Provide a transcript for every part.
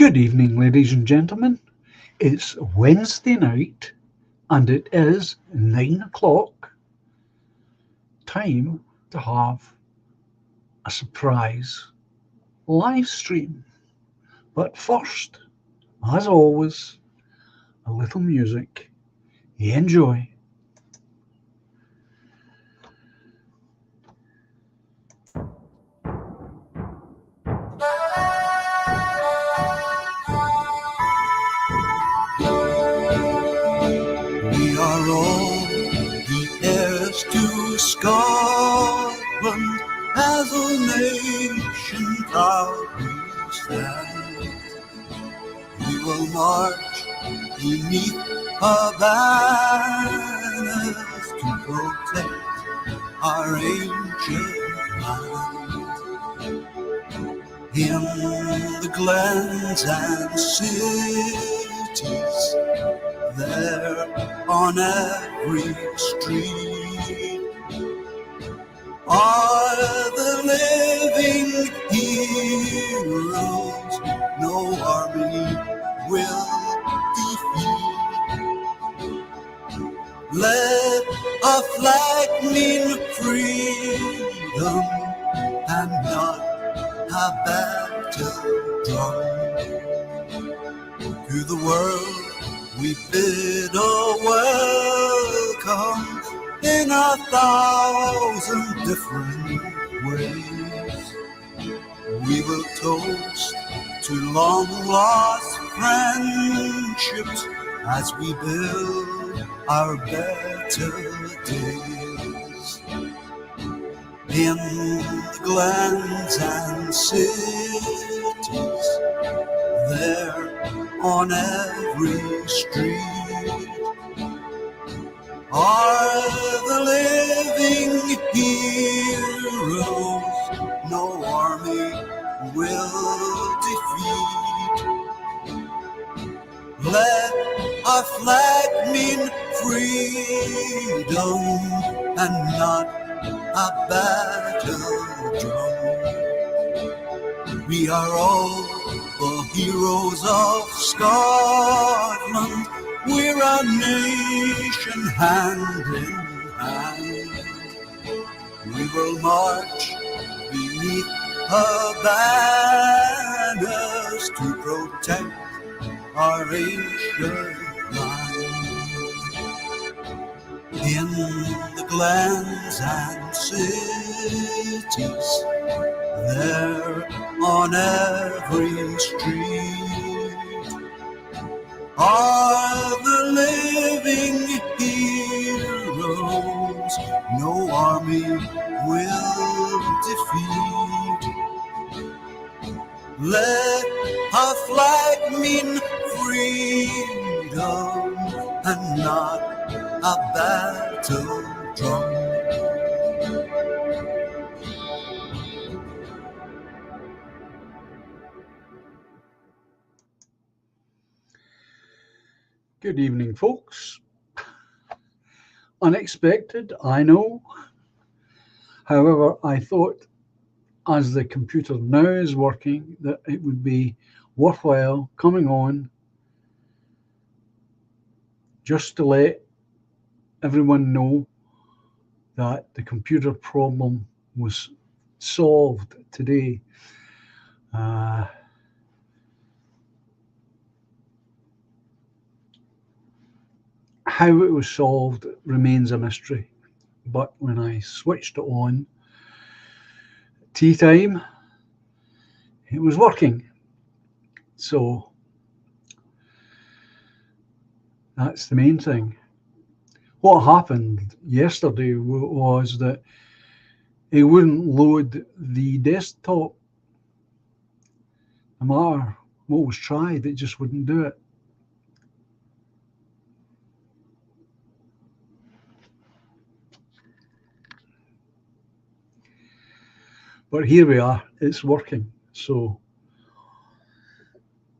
Good evening, ladies and gentlemen. It's Wednesday night and it is 9 o'clock. Time to have a surprise live stream. But first, as always, a little music. Enjoy. We are all the heirs to Scotland, as a nation proud we stand. We will march beneath her banners to protect our ancient land. In the glens and cities, there on every street are the living heroes no army will defeat. Let our flag mean freedom and not a battle drum. To the world we bid a welcome in 1,000 different ways. We will toast to long lost friendships as we build our better days. In the glens and cities, there on every street are the living heroes no army will defeat. Let our flag mean freedom and not a battle drum. We are all the heroes of Scotland. We're a nation hand in hand. We will march beneath her banners to protect our ancient land. In the glens and cities, there on every street are the living heroes no army will defeat. Let our flag mean freedom and not a battle drum. Good evening, folks. Unexpected, I know. However, I thought as the computer now is working that it would be worthwhile coming on just to let everyone know that the computer problem was solved today. How it was solved remains a mystery, but when I switched it on, tea time, it was working. So that's the main thing. What happened yesterday was that it wouldn't load the desktop. No matter what was tried, it just wouldn't do it. But here we are, it's working. So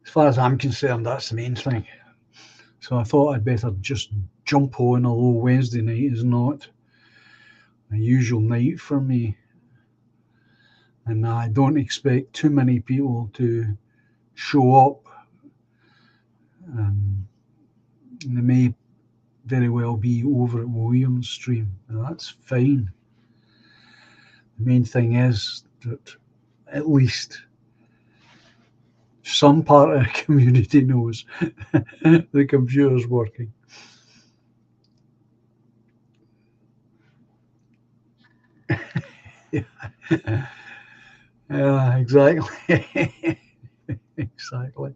as far as I'm concerned, that's the main thing. So I thought I'd better just jump on, although Wednesday night is not a usual night for me. And I don't expect too many people to show up They may very well be over at Williams Stream, and that's fine. The main thing is that at least some part of the community knows the computer's working. Yeah, exactly. Exactly.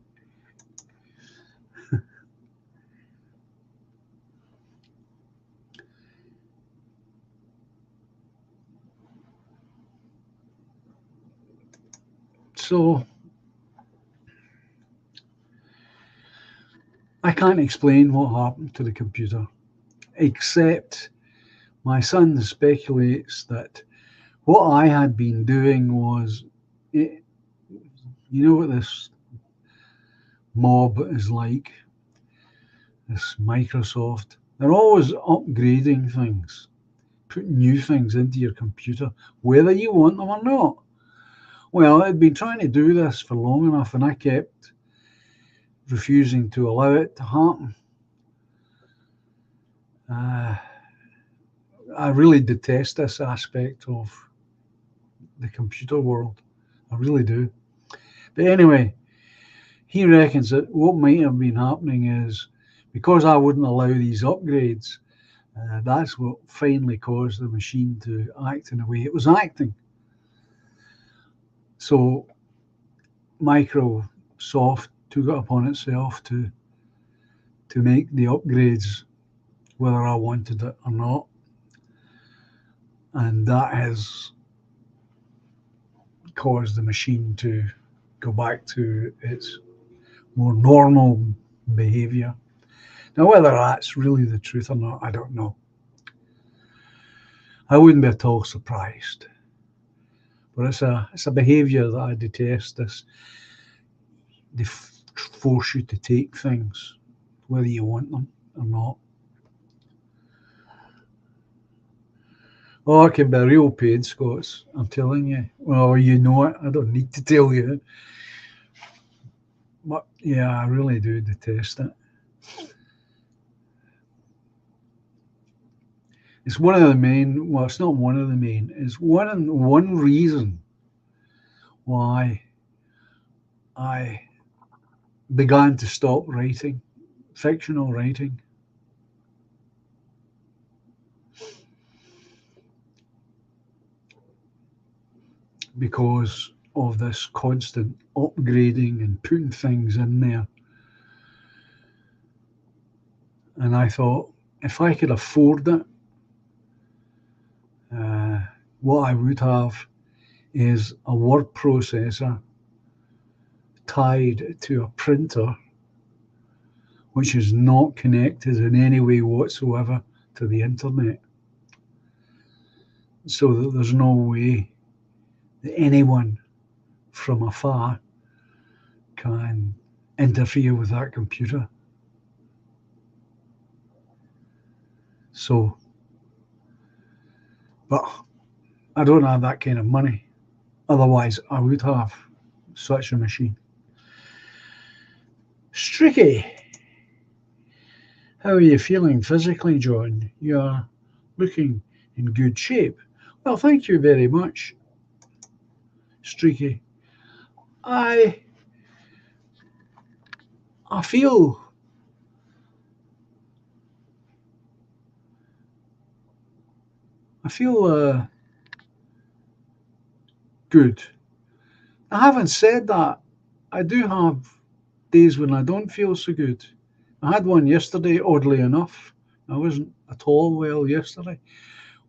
So I can't explain what happened to the computer, except my son speculates that what I had been doing was, you know what this mob is like, this Microsoft. They're always upgrading things, putting new things into your computer, whether you want them or not. Well, I'd been trying to do this for long enough, and I kept refusing to allow it to happen. I really detest this aspect of the computer world. I really do. But anyway, he reckons that what might have been happening is because I wouldn't allow these upgrades, that's what finally caused the machine to act in the way it was acting. So Microsoft took it upon itself to make the upgrades whether I wanted it or not. And that has caused the machine to go back to its more normal behavior. Now, whether that's really the truth or not, I don't know. I wouldn't be at all surprised. But it's a behavior that I detest. They force you to take things, whether you want them or not. Oh, it can be a real pain, Scots. I'm telling you. Well, you know it. I don't need to tell you. But yeah, I really do detest it. It's one of the main. Well, it's not one of the main. It's one reason why I began to stop writing fictional writing. Because of this constant upgrading and putting things in there. And I thought, if I could afford it, what I would have is a word processor tied to a printer which is not connected in any way whatsoever to the internet, so that there's no way that anyone from afar can interfere with that computer. So, but I don't have that kind of money. Otherwise, I would have such a machine. Streaky, how are you feeling physically, John? You are looking in good shape. Well, thank you very much, Streaky. I feel good. I haven't said that. I do have days when I don't feel so good. I had one yesterday, oddly enough. I wasn't at all well yesterday.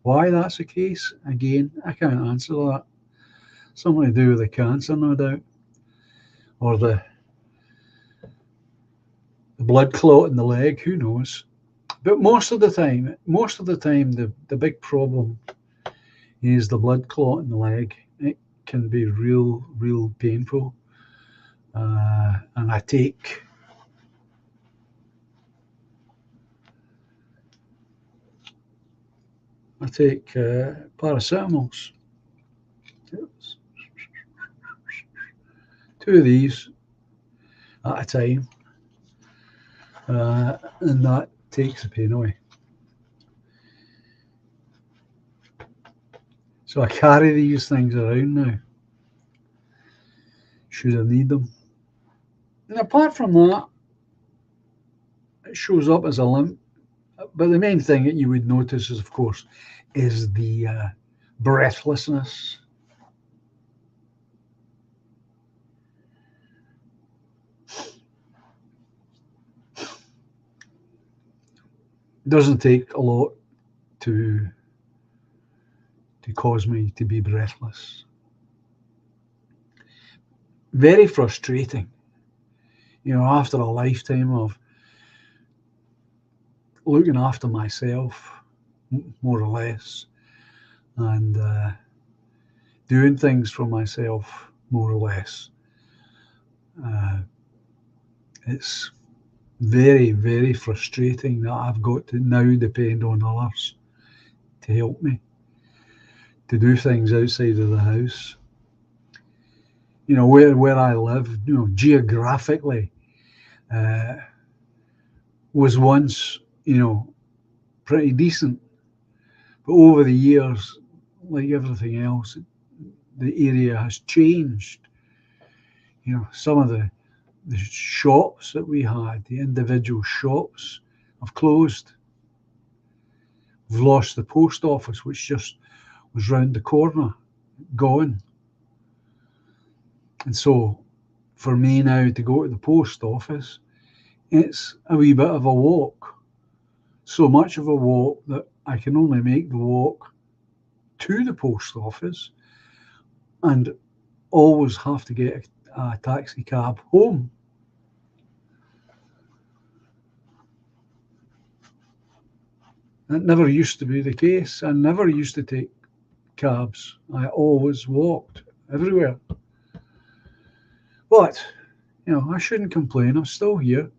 Why that's the case, again, I can't answer that. Something to do with the cancer, no doubt. Or the blood clot in the leg, who knows. But most of the time, the big problem is the blood clot in the leg. It can be real painful. And I take paracetamols. Two of these at a time. and that takes the pain away. So I carry these things around now, should I need them. And apart from that, it shows up as a limp. But the main thing that you would notice is, of course, is the breathlessness. It doesn't take a lot to cause me to be breathless. Very frustrating, after a lifetime of looking after myself, more or less, and doing things for myself, more or less. It's very, very frustrating that I've got to now depend on others to help me to do things outside of the house. Where I live, geographically, was once, pretty decent. But over the years, like everything else, the area has changed. Some of the shops that we had, the individual shops, have closed. We've lost the post office, which just was round the corner, gone. And so for me now to go to the post office, it's a wee bit of a walk. So much of a walk that I can only make the walk to the post office and always have to get a taxi cab home. That never used to be the case. I never used to take cabs. I always walked everywhere. But, I shouldn't complain. I'm still here.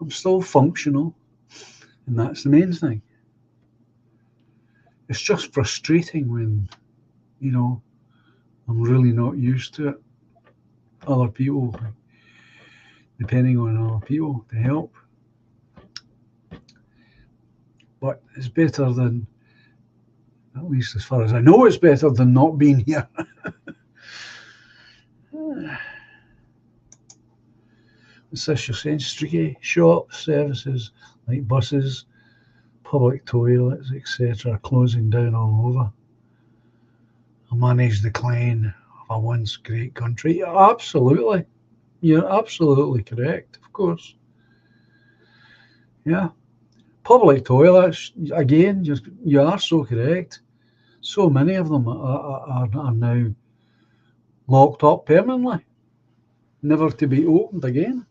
I'm still functional. And that's the main thing. It's just frustrating when, I'm really not used to it. Other people, depending on other people to help. But it's better than, at least as far as I know, it's better than not being here. What's this you're saying? Streaky shops, services like buses, public toilets, etc., closing down all over. A managed decline of a once great country. Absolutely. You're absolutely correct, of course. Yeah. Public toilets, again, you are so correct. So many of them are now locked up permanently, never to be opened again.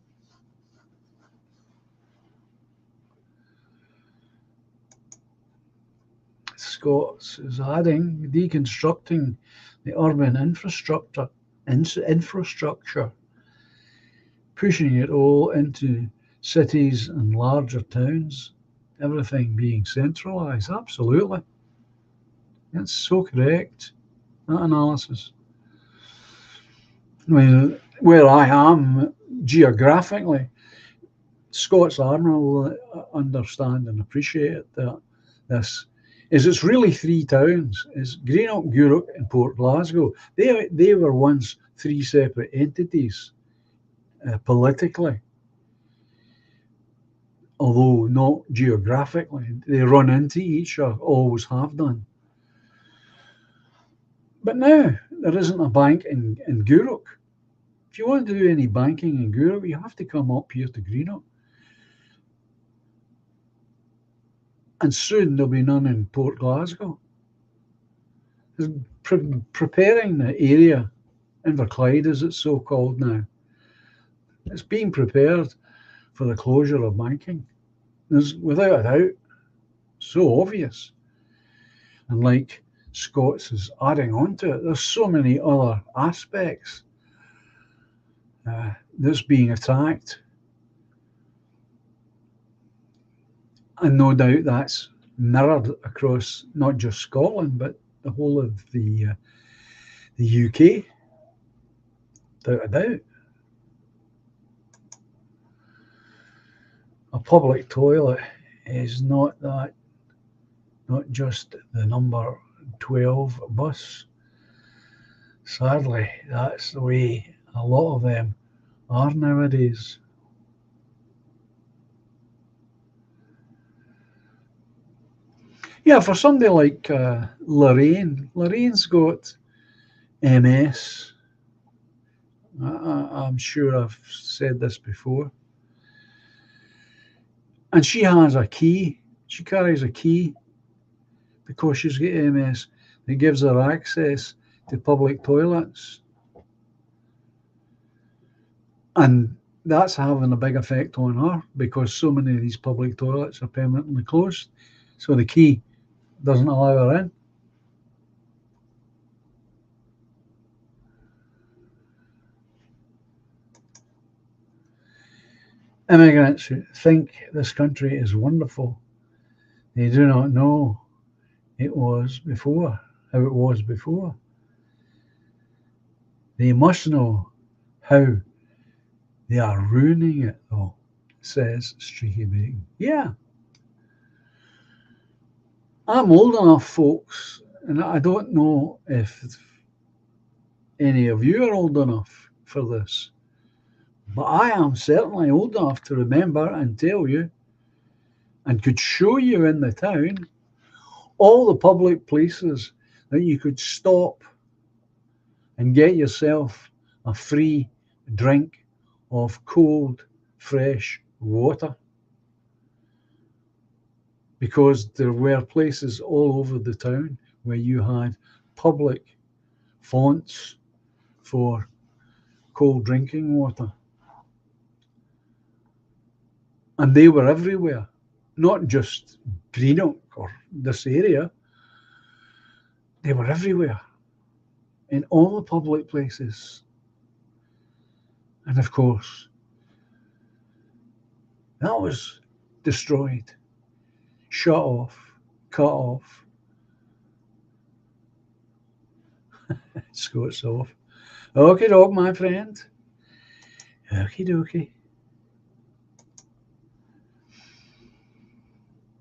Scots is adding, deconstructing the urban infrastructure, pushing it all into cities and larger towns, everything being centralised. Absolutely. That's so correct, that analysis. Where I am geographically, Scots Armour will understand and appreciate that this is it's really three towns. It's Greenock, Gourock and Port Glasgow. They were once three separate entities politically, although not geographically. They run into each other, always have done. But now there isn't a bank in Gourock. If you want to do any banking in Gourock, you have to come up here to Greenock. And soon there'll be none in Port Glasgow. Preparing the area, Inverclyde as it's so called now, it's being prepared for the closure of banking. There's, without a doubt, so obvious. And like Scots is adding on to it, there's so many other aspects that's being attacked. And no doubt that's mirrored across not just Scotland, but the whole of the UK, without a doubt. a public toilet is not just the number 12 bus. Sadly, that's the way a lot of them are nowadays. Yeah, for somebody like Lorraine's got MS. I'm sure I've said this before. And she has a key. She carries a key because she's got MS that gives her access to public toilets. And that's having a big effect on her because so many of these public toilets are permanently closed. So the key doesn't allow her in. Immigrants who think this country is wonderful, they do not know how it was before. They must know how they are ruining it, though, says Streaky Bacon. Yeah. I'm old enough, folks, and I don't know if any of you are old enough for this, but I am certainly old enough to remember and tell you and could show you in the town all the public places that you could stop and get yourself a free drink of cold, fresh water. Because there were places all over the town where you had public fonts for cold drinking water. And they were everywhere, not just Greenock or this area. They were everywhere, in all the public places. And of course, that was destroyed, shut off, cut off. Scots off. Okie doke, my friend. Okie dokie.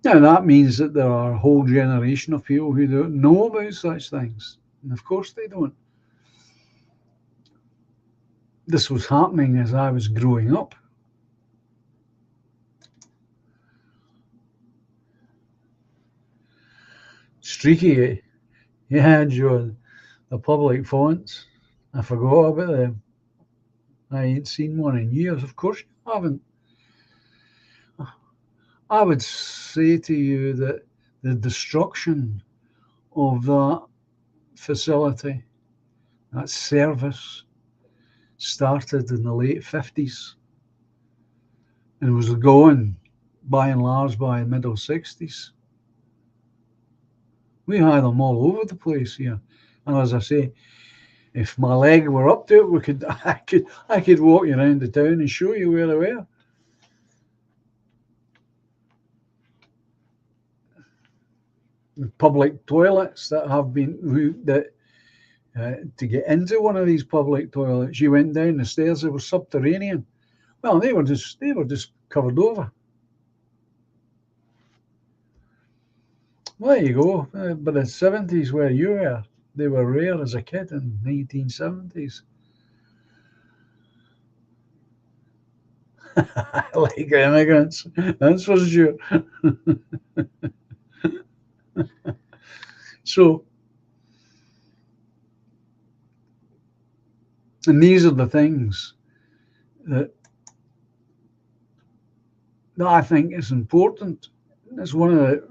Now that means that there are a whole generation of people who don't know about such things. And of course they don't. This was happening as I was growing up. Streaky, yeah, John. The public fonts. I forgot about them. I ain't seen one in years. Of course you haven't. I would say to you that the destruction of that facility, that service, started in the late 50s and was gone by and large by the middle 60s. We had them all over the place here. And as I say, if my leg were up to it, I could walk you around the town and show you where they were. The public toilets that have been to get into one of these public toilets, you went down the stairs. They were subterranean. Well, they were just covered over. Well, there you go. But the 70s, where you were, they were rare as a kid in the 1970s. Like immigrants, that's for sure. So, and these are the things that I think is important. It's one of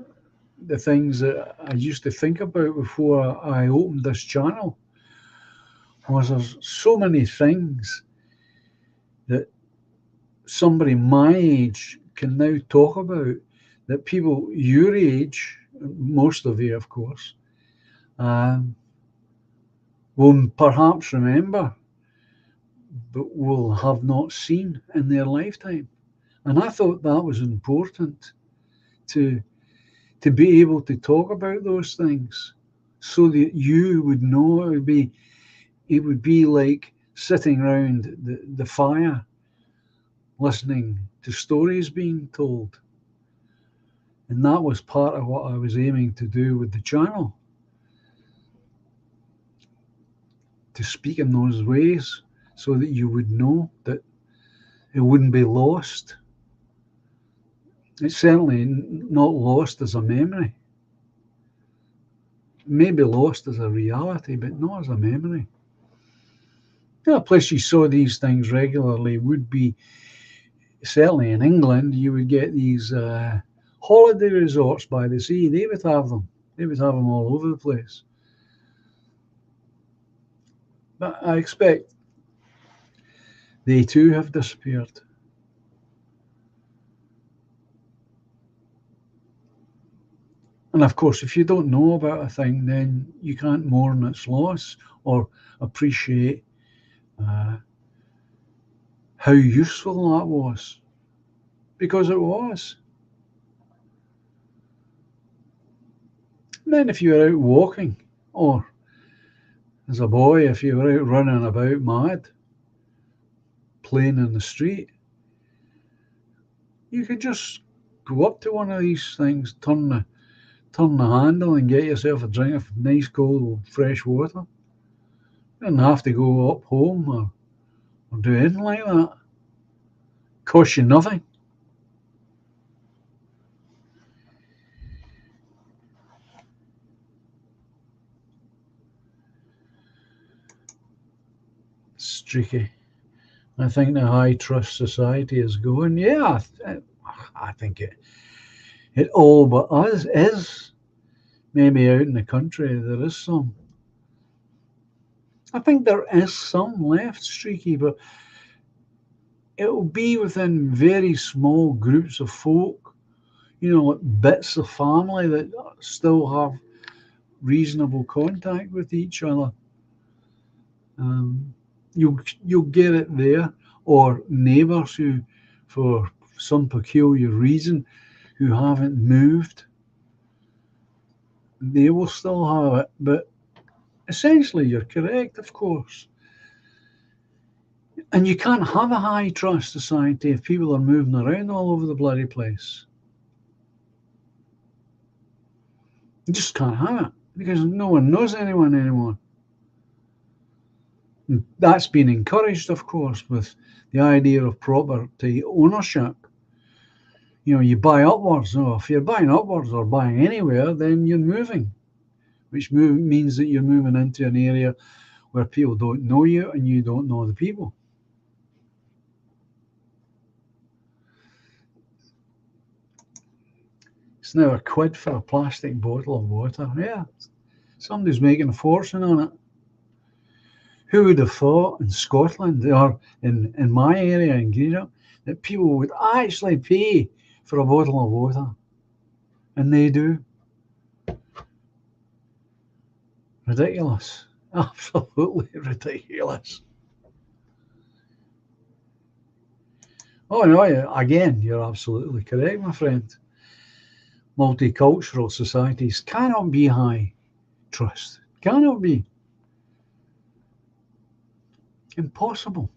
the things that I used to think about before I opened this channel. Was there's so many things that somebody my age can now talk about that people your age, most of you, of course, will perhaps remember, but will have not seen in their lifetime. And I thought that was important to be able to talk about those things so that you would know. It would be like sitting around the fire listening to stories being told. And that was part of what I was aiming to do with the channel, to speak in those ways so that you would know, that it wouldn't be lost. It's certainly not lost as a memory. It may be lost as a reality, but not as a memory. A place you saw these things regularly would be, certainly in England, you would get these holiday resorts by the sea. They would have them. They would have them all over the place. But I expect they too have disappeared. And of course, if you don't know about a thing, then you can't mourn its loss or appreciate how useful that was, because it was. And then if you were out walking, or as a boy, if you were out running about mad, playing in the street, you could just go up to one of these things, turn the handle and get yourself a drink of nice cold fresh water. You didn't have to go up home or do anything like that. Cost you nothing. Streaky. I think the high trust society is going. Yeah, I think it all but us is. Maybe out in the country there is some. I think there is some left, Streaky, but it will be within very small groups of folk, like bits of family that still have reasonable contact with each other. You'll get it there, or neighbours who, for some peculiar reason, who haven't moved, they will still have it. But essentially, you're correct, of course. And you can't have a high trust society if people are moving around all over the bloody place. You just can't have it because no one knows anyone anymore. And that's been encouraged, of course, with the idea of property ownership. You buy upwards. So if you're buying upwards or buying anywhere, then you're moving, which means that you're moving into an area where people don't know you and you don't know the people. It's now a quid for a plastic bottle of water. Yeah, somebody's making a fortune on it. Who would have thought in Scotland or in my area in Greenock that people would actually pay for a bottle of water? And they do. Ridiculous. Absolutely ridiculous. Oh, no, again, you're absolutely correct, my friend. Multicultural societies cannot be high trust. Cannot be. Impossible.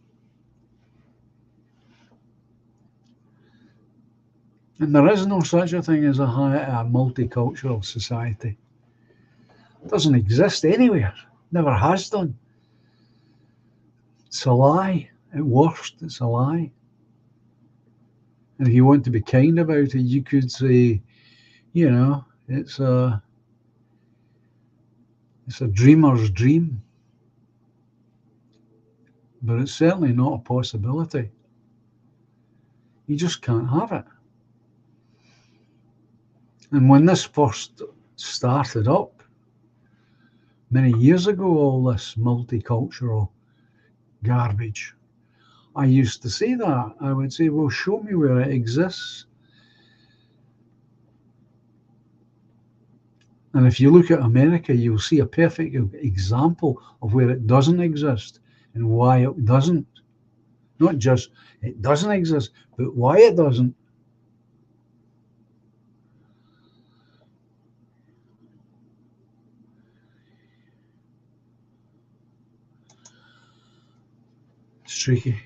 And there is no such a thing as a multicultural society. It doesn't exist anywhere. Never has done. It's a lie. At worst, it's a lie. And if you want to be kind about it, you could say, it's a dreamer's dream. But it's certainly not a possibility. You just can't have it. And when this first started up, many years ago, all this multicultural garbage, I used to say that. I would say, well, show me where it exists. And if you look at America, you'll see a perfect example of where it doesn't exist and why it doesn't. Not just it doesn't exist, but why it doesn't. Streaky.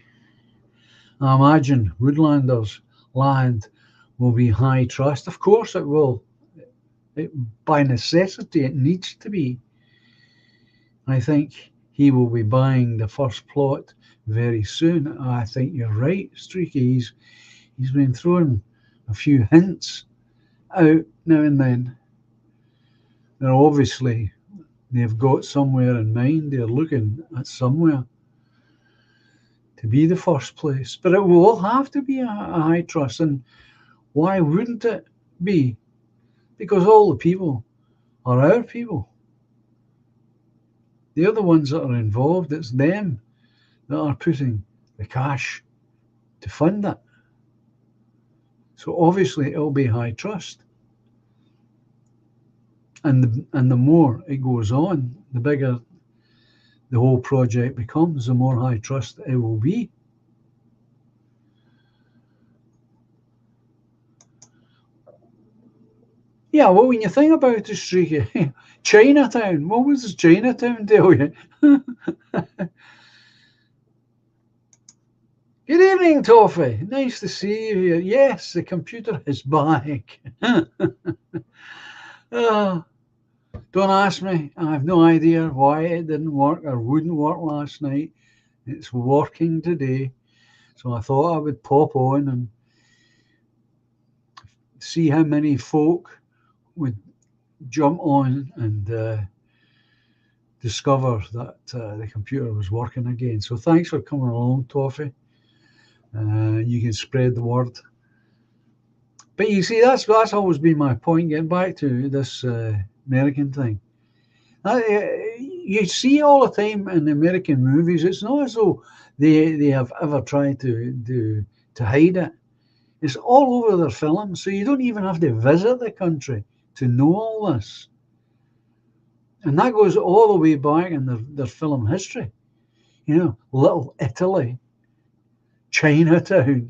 I imagine Woodlanders land will be high trust. Of course it will. By necessity, it needs to be. I think he will be buying the first plot very soon. I think you're right, Streaky. He's been throwing a few hints out now and then. Now, obviously, they've got somewhere in mind. They're looking at somewhere to be the first place. But it will have to be a high trust. And why wouldn't it be? Because all the people are our people. They're the ones that are involved. It's them that are putting the cash to fund it. So obviously it'll be high trust. And the more it goes on, the bigger the whole project becomes, the more high trust it will be. Yeah, well, when you think about it, Streaky, Chinatown, what was Chinatown tell you? Good evening, Toffee. Nice to see you here. Yes, the computer is back. Oh, don't ask me. I have no idea why it didn't work or wouldn't work last night. It's working today. So I thought I would pop on and see how many folk would jump on and discover that the computer was working again. So thanks for coming along, Toffee. You can spread the word. But you see, that's always been my point, getting back to this American thing. You see all the time in American movies, it's not as though they have ever tried to hide it. It's all over their films, so you don't even have to visit the country to know all this. And that goes all the way back in their film history. You know, Little Italy, Chinatown.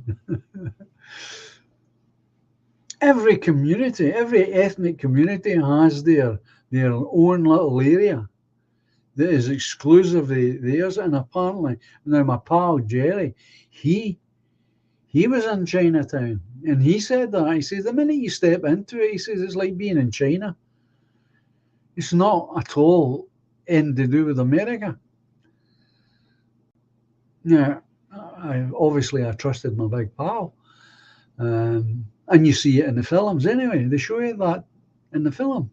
Every community, every ethnic community has their own little area that is exclusively theirs. And apparently, now my pal Jerry, he was in Chinatown, and he said that. He says the minute you step into it, he says it's like being in China. It's not at all anything to do with America. Now, I trusted my big pal, and you see it in the films anyway. They show you that in the film.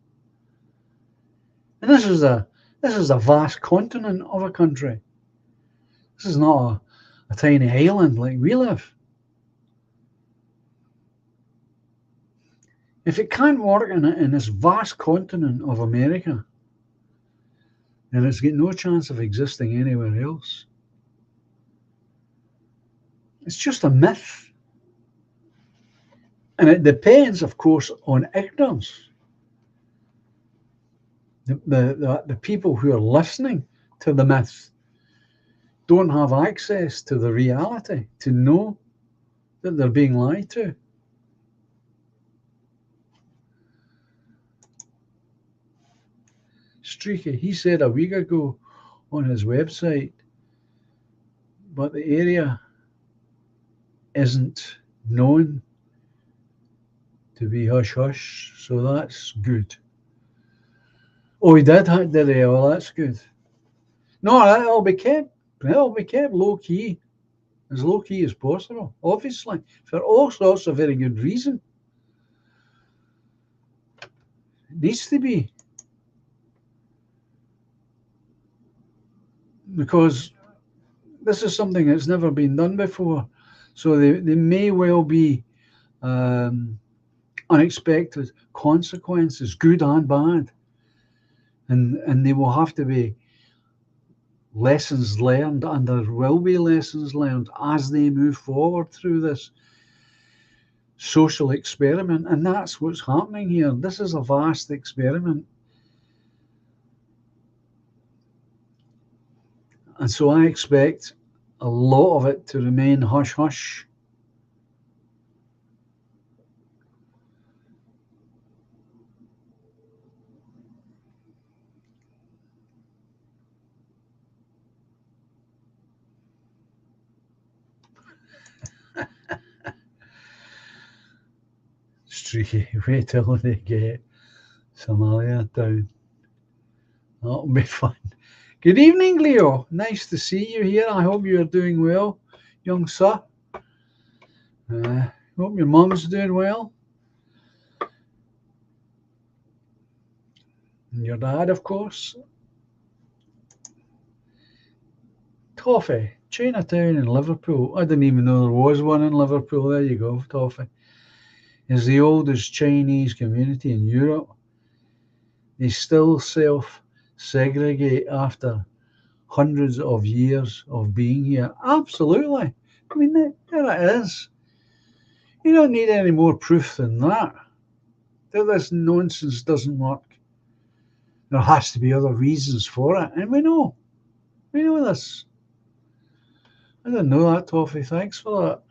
And this is a vast continent of a country. This is not a tiny island like we live. If it can't work in this vast continent of America, then it's got no chance of existing anywhere else. It's just a myth. And it depends, of course, on ignorance. The people who are listening to the myth don't have access to the reality to know that they're being lied to. Streaky, he said a week ago on his website, but the area isn't known to be hush hush, so that's good. Oh, he did he? Well, that's good. No, it'll be kept low key, as low key as possible, obviously, for all sorts of very good reason. It needs to be. Because this is something that's never been done before. So there may well be unexpected consequences, good and bad. And they will have to be lessons learned, and there will be lessons learned as they move forward through this social experiment. And that's what's happening here. This is a vast experiment. And so I expect a lot of it to remain hush hush. Streaky. Wait till they get Somalia down. That'll be fun. Good evening, Leo. Nice to see you here. I hope you're doing well, young sir. Hope your mum's doing well. And your dad, of course. Toffee, Chinatown in Liverpool. I didn't even know there was one in Liverpool. There you go, Toffee. Is the oldest Chinese community in Europe. They still self-segregate after hundreds of years of being here. Absolutely. I mean, there it is. You don't need any more proof than that this nonsense doesn't work. There has to be other reasons for it, and we know this. I didn't know that, Toffee. Thanks for that.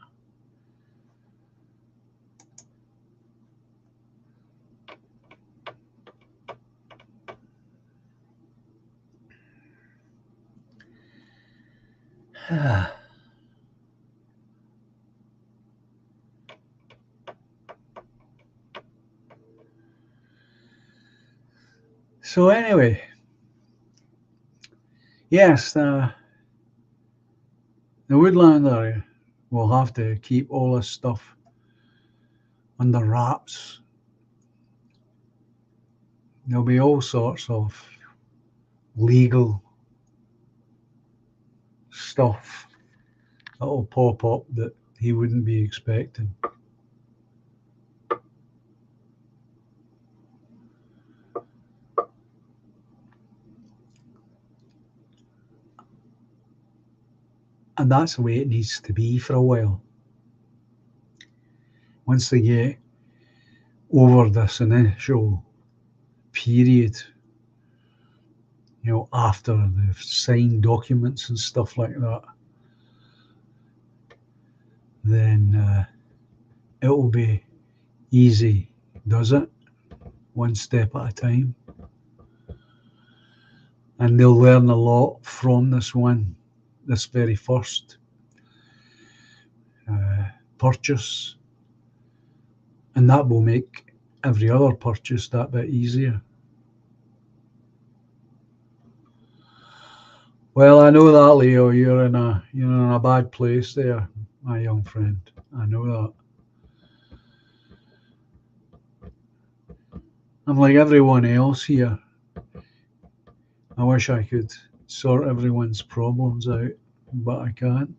So anyway, yes, the woodland area will have to keep all this stuff under wraps. There'll be all sorts of legal stuff that'll pop up that he wouldn't be expecting. And that's the way it needs to be for a while. Once they get over this initial period, after they've signed documents and stuff like that, then it will be easy, does it? One step at a time. And they'll learn a lot from this very first purchase. And that will make every other purchase that bit easier. Well, I know that, Leo. You're in a bad place there, my young friend. I know that. I'm like everyone else here. I wish I could sort everyone's problems out, but I can't.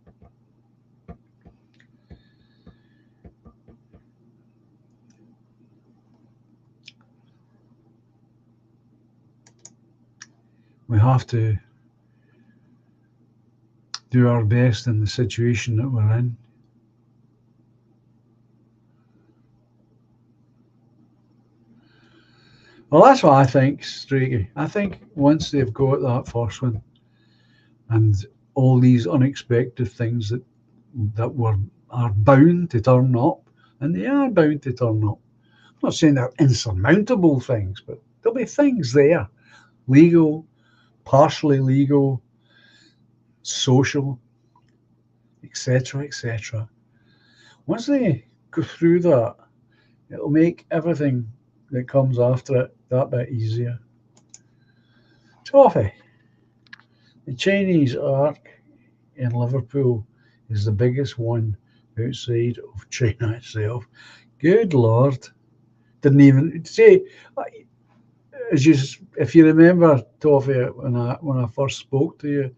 We have to do our best in the situation that we're in. Well, that's what I think, Streaky. I think once they've got that first one and all these unexpected things that are bound to turn up, and they are bound to turn up. I'm not saying they're insurmountable things, but there'll be things there, legal, partially legal, social, etc., etc. Once they go through that, it'll make everything that comes after it that bit easier. Toffee. The Chinese Ark in Liverpool is the biggest one outside of China itself. Good Lord. Didn't even say, if you remember, Toffee, when I first spoke to you,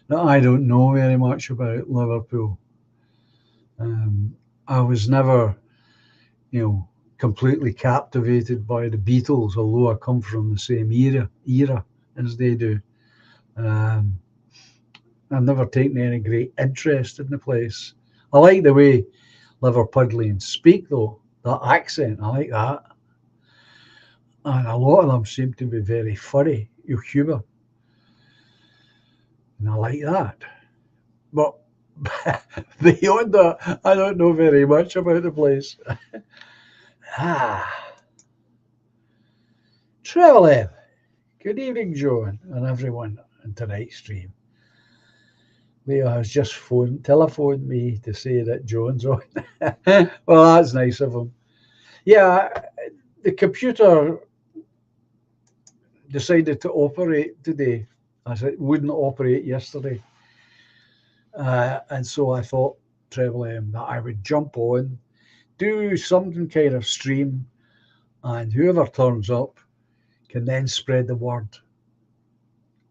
that I don't know very much about Liverpool. I was never, completely captivated by the Beatles, although I come from the same era as they do. I've never taken any great interest in the place. I like the way Liverpudlians speak, though. That accent, I like that. And a lot of them seem to be very funny, humour. And I like that. But beyond that, I don't know very much about the place. Travel. Good evening, Joan, and everyone on tonight's stream. Leo has just telephoned me to say that Joan's on. Well, that's nice of him. Yeah, the computer decided to operate today as it wouldn't operate yesterday. And so I thought, Treble M, that I would jump on, do something kind of stream, and whoever turns up can then spread the word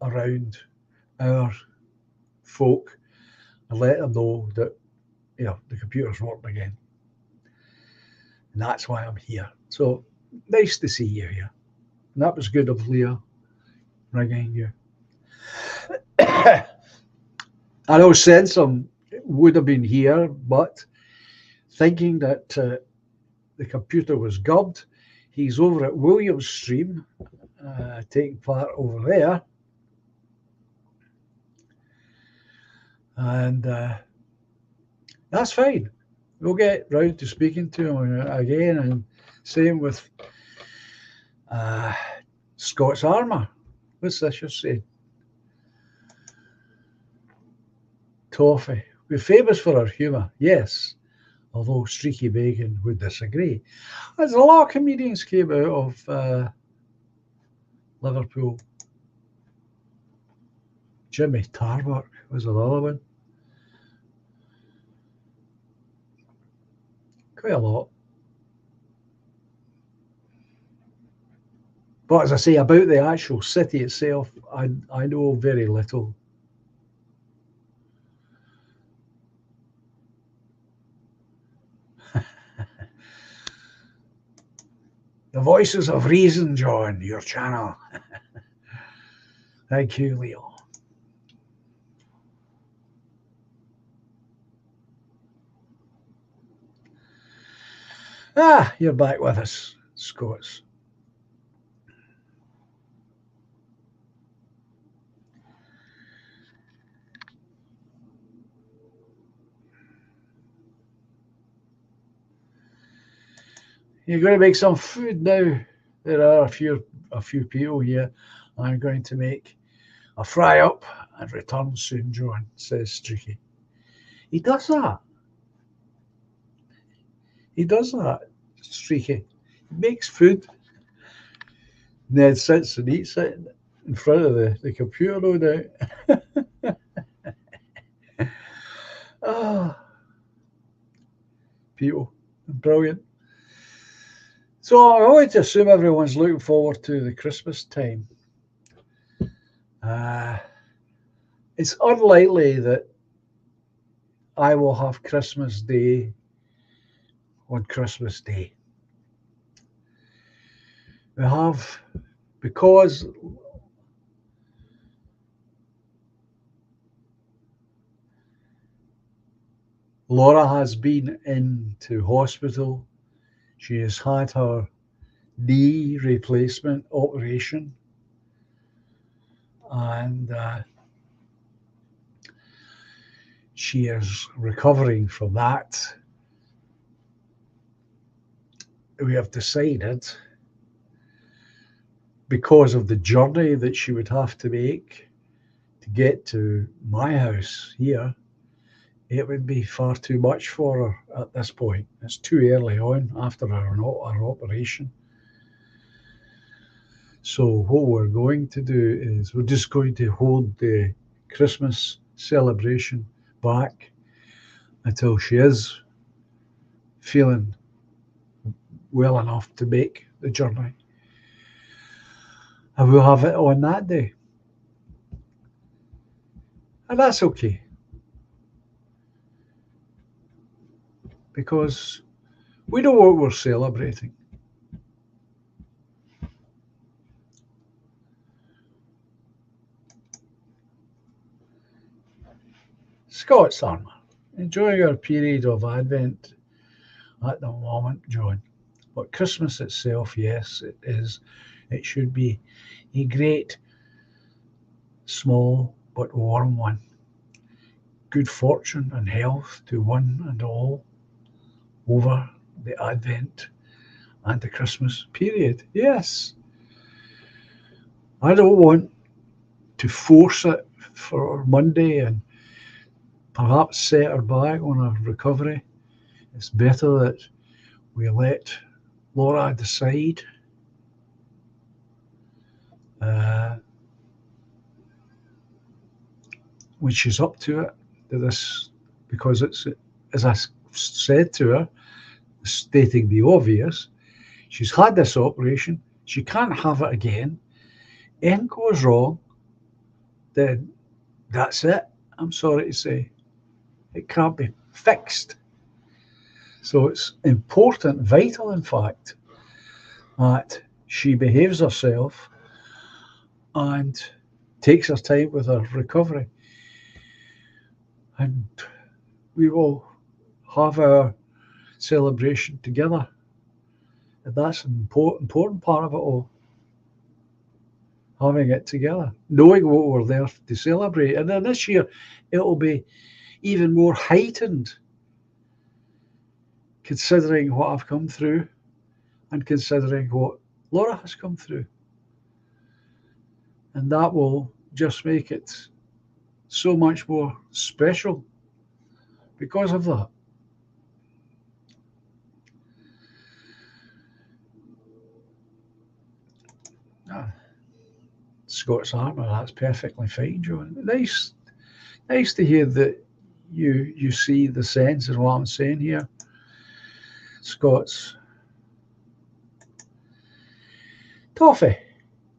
around our folk and let them know that the computer's working again. And that's why I'm here. So nice to see you here. And that was good of Leah ringing you. I know Sensum would have been here, but thinking that the computer was gubbed, he's over at Williams Stream, taking part over there. And that's fine. We'll get round to speaking to him again. And same with Scott's Armour. What's this you're saying? Toffee. We're famous for our humour, yes, although Streaky Bacon would disagree. There's a lot of comedians came out of Liverpool. Jimmy Tarbuck was another one. Quite a lot. But as I say, about the actual city itself, I know very little. The Voices of Reason, John, your channel. Thank you, Leo. You're back with us, Scots. You're going to make some food now. There are a few people here. I'm going to make a fry up and return soon, John, says Streaky. He does that. He does that, Streaky. He makes food. Ned sits and eats it in front of the computer, no doubt. People, brilliant. So I want to assume everyone's looking forward to the Christmas time. It's unlikely that I will have Christmas Day on Christmas Day. We have, because Laura has been into hospital. She has had her knee replacement operation, and she is recovering from that. We have decided, because of the journey that she would have to make to get to my house here, it would be far too much for her at this point. It's too early on after her operation. So what we're going to do is we're just going to hold the Christmas celebration back until she is feeling well enough to make the journey. And we'll have it on that day. And that's okay. Because we know what we're celebrating. Scots Armour, enjoying our period of Advent at the moment, John. But Christmas itself, yes, it is. It should be a great, small but warm one. Good fortune and health to one and all over the Advent and the Christmas period. Yes. I don't want to force it for Monday and perhaps set her back on her recovery. It's better that we let Laura decide when she's up to it, to this, because it's, as I said to her, stating the obvious, she's had this operation, she can't have it again. Anything goes wrong, then that's it. I'm sorry to say, it can't be fixed. So it's important, vital in fact, that she behaves herself and takes her time with her recovery. And we will have our celebration together. And that's an important part of it all. Having it together, knowing what we're there to celebrate. And then this year, it'll be even more heightened, considering what I've come through and considering what Laura has come through. And that will just make it so much more special because of that. Ah, Scots armour, that's perfectly fine, John. Nice to hear that you see the sense in what I'm saying here. Scots. Toffee.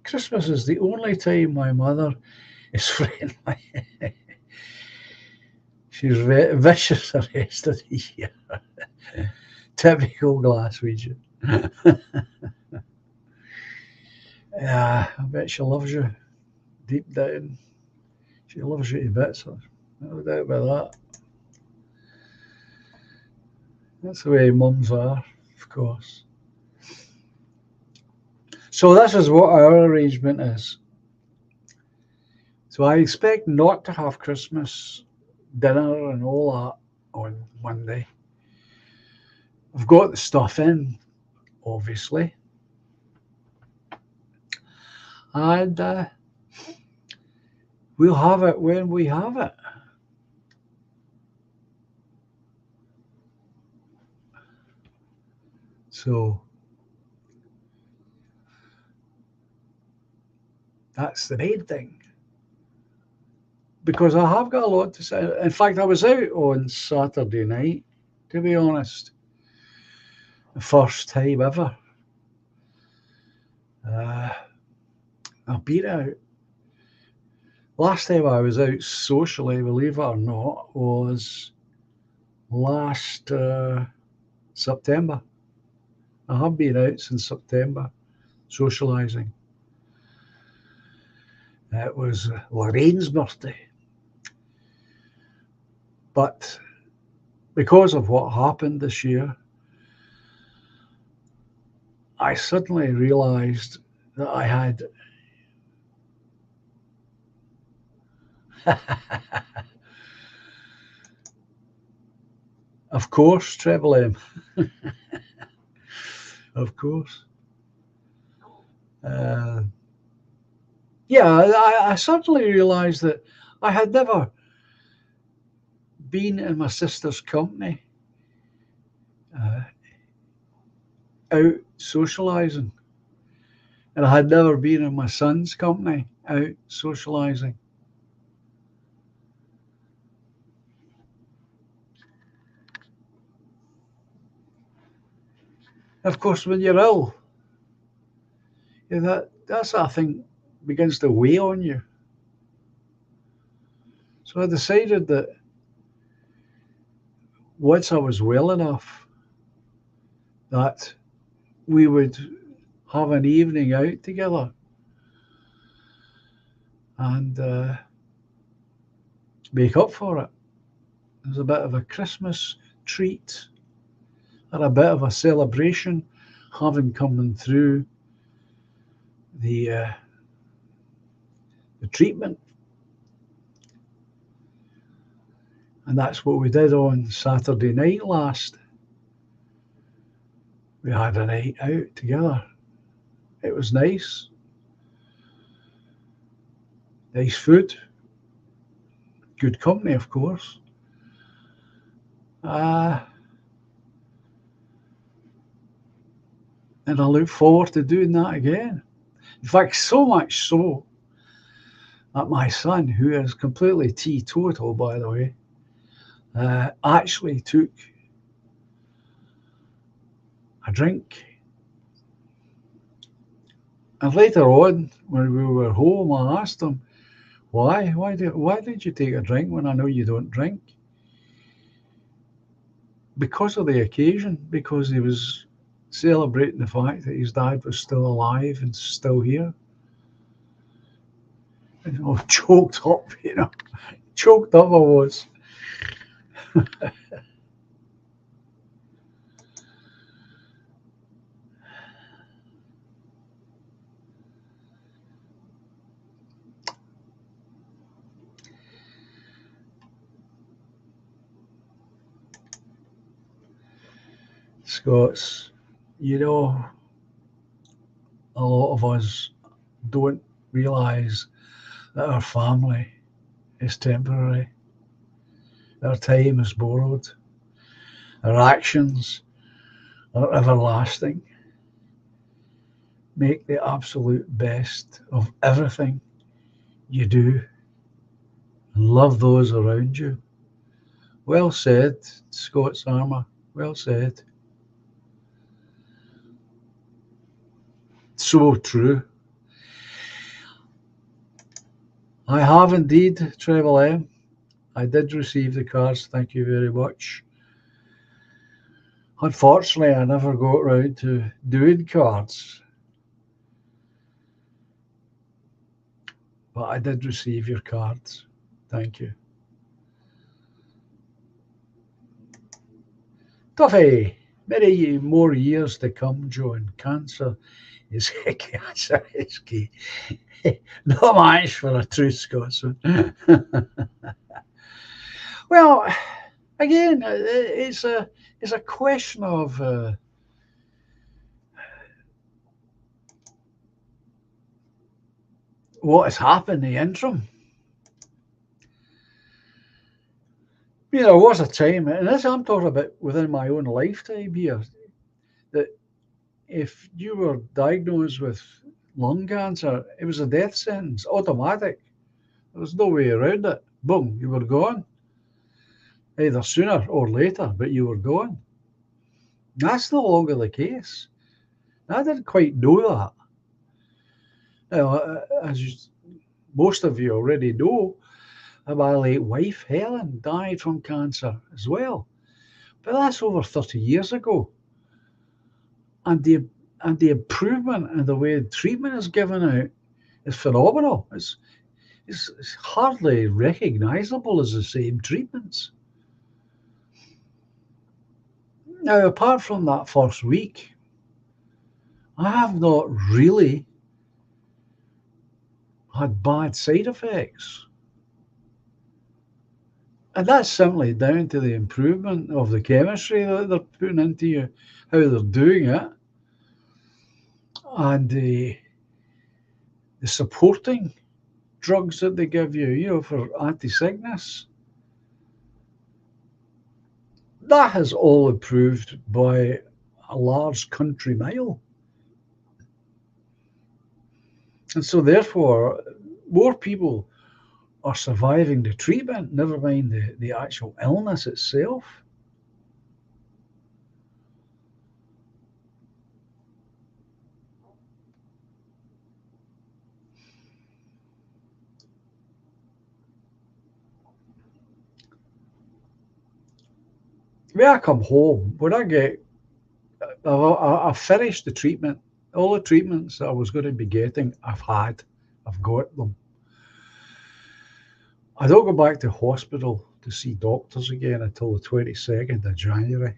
Christmas is the only time my mother is friendly. She's vicious the rest of the year. Typical Glaswegian. Yeah, I bet she loves you deep down. She loves you to bits. No doubt about that. That's the way mums are, of course. So this is what our arrangement is. So I expect not to have Christmas dinner and all that on Monday. I've got the stuff in, obviously. And we'll have it when we have it. So that's the main thing. Because I have got a lot to say. In fact, I was out on Saturday night, to be honest. The first time ever. I've been out. Last time I was out socially, believe it or not, was last September. I have been out since September, socialising. It was Lorraine's birthday. But because of what happened this year, I suddenly realised that I had of course, Treble M. Of course. Yeah, I suddenly realised that I had never been in my sister's company out socialising. And I had never been in my son's company out socialising. Of course, when you're ill, that's I think begins to weigh on you. So I decided that once I was well enough, that we would have an evening out together and make up for it. It was a bit of a Christmas treat and a bit of a celebration, having come through the treatment. And that's what we did on Saturday night last. We had a night out together. It was nice. Nice food. Good company, of course. And I look forward to doing that again. In fact, so much so that my son, who is completely teetotal, by the way, actually took a drink. And later on, when we were home, I asked him, why? Why did you take a drink when I know you don't drink? Because of the occasion, because he was celebrating the fact that his dad was still alive and still here. And choked up, choked up I was. Scots, a lot of us don't realise that our family is temporary. Our time is borrowed. Our actions are everlasting. Make the absolute best of everything you do and love those around you. Well said, Scots Armour. Well said. So true. I have indeed, Treble M. I did receive the cards, thank you very much. Unfortunately, I never got round to doing cards. But I did receive your cards. Thank you. Duffy, many more years to come, John. Cancer is key. No match for a true Scotsman. Well, again, it's a question of what has happened in the interim. There was a time, and this I'm talking about within my own lifetime here, that if you were diagnosed with lung cancer, it was a death sentence, automatic. There was no way around it. Boom, you were gone. Either sooner or later, but you were gone. That's no longer the case. I didn't quite know that. Now, as most of you already know, my late wife, Helen, died from cancer as well. But that's over 30 years ago. And the improvement in the way treatment is given out is phenomenal. It's hardly recognisable as the same treatments. Now, apart from that first week, I have not really had bad side effects. And that's simply down to the improvement of the chemistry that they're putting into you, how they're doing it, and the supporting drugs that they give you, for anti-sickness. That has all improved by a large country mile. And so therefore, more people are surviving the treatment, never mind the actual illness itself. When I come home, I've finished the treatment. All the treatments that I was going to be getting, I've got them. I don't go back to hospital to see doctors again until the 22nd of January.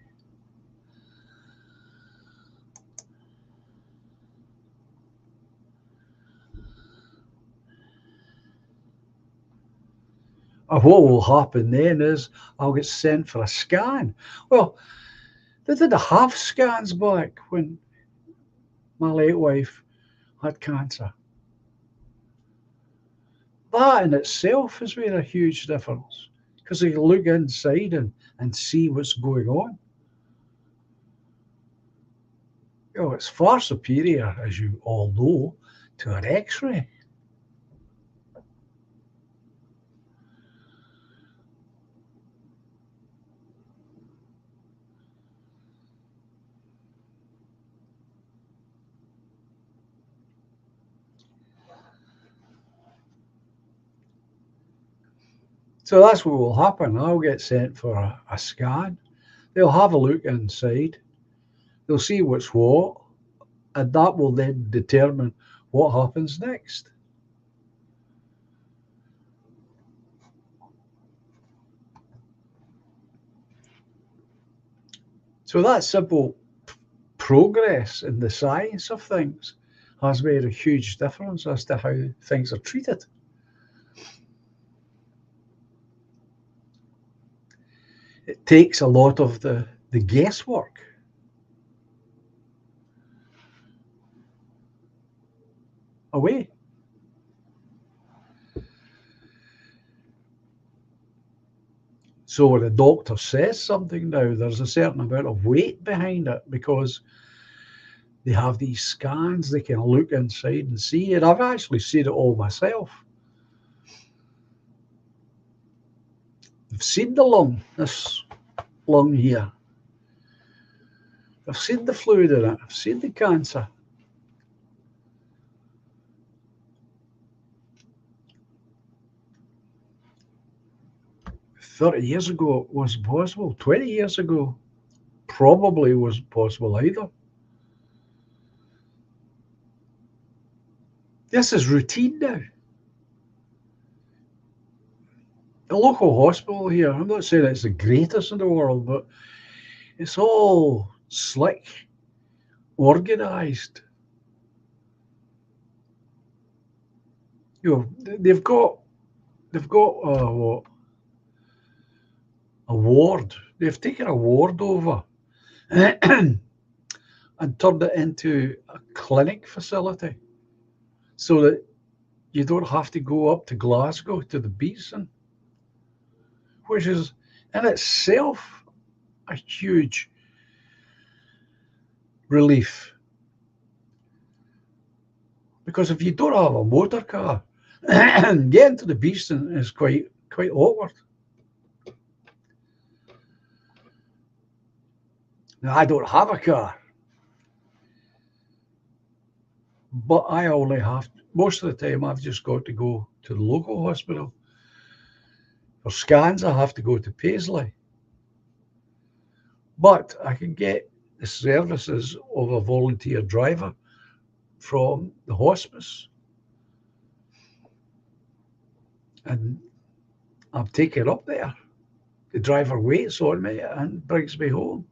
And what will happen then is I'll get sent for a scan. Well, they didn't have scans back when my late wife had cancer. That in itself has made a huge difference because they can look inside and see what's going on. it's far superior, as you all know, to an X-ray. So that's what will happen. I'll get sent for a scan. They'll have a look inside. They'll see what's what, and that will then determine what happens next. So that simple progress in the science of things has made a huge difference as to how things are treated. It takes a lot of the guesswork. Away. So when a doctor says something now, there's a certain amount of weight behind it because they have these scans, they can look inside and see it. I've actually seen it all myself. I've seen the lung, this lung here. I've seen the fluid in it. I've seen the cancer. $30 years ago, it wasn't possible. 20 years ago, probably wasn't possible either. This is routine now. The local hospital here, I'm not saying it's the greatest in the world, but it's all slick, organised. They've got what, a ward. They've taken a ward over and turned it into a clinic facility so that you don't have to go up to Glasgow to the Beatson, which is in itself a huge relief. Because if you don't have a motor car, getting to the Beatson is quite awkward. Now, I don't have a car, but I only have, most of the time, I've just got to go to the local hospital. For scans, I have to go to Paisley. But I can get the services of a volunteer driver from the hospice. And I'm taken up there. The driver waits on me and brings me home.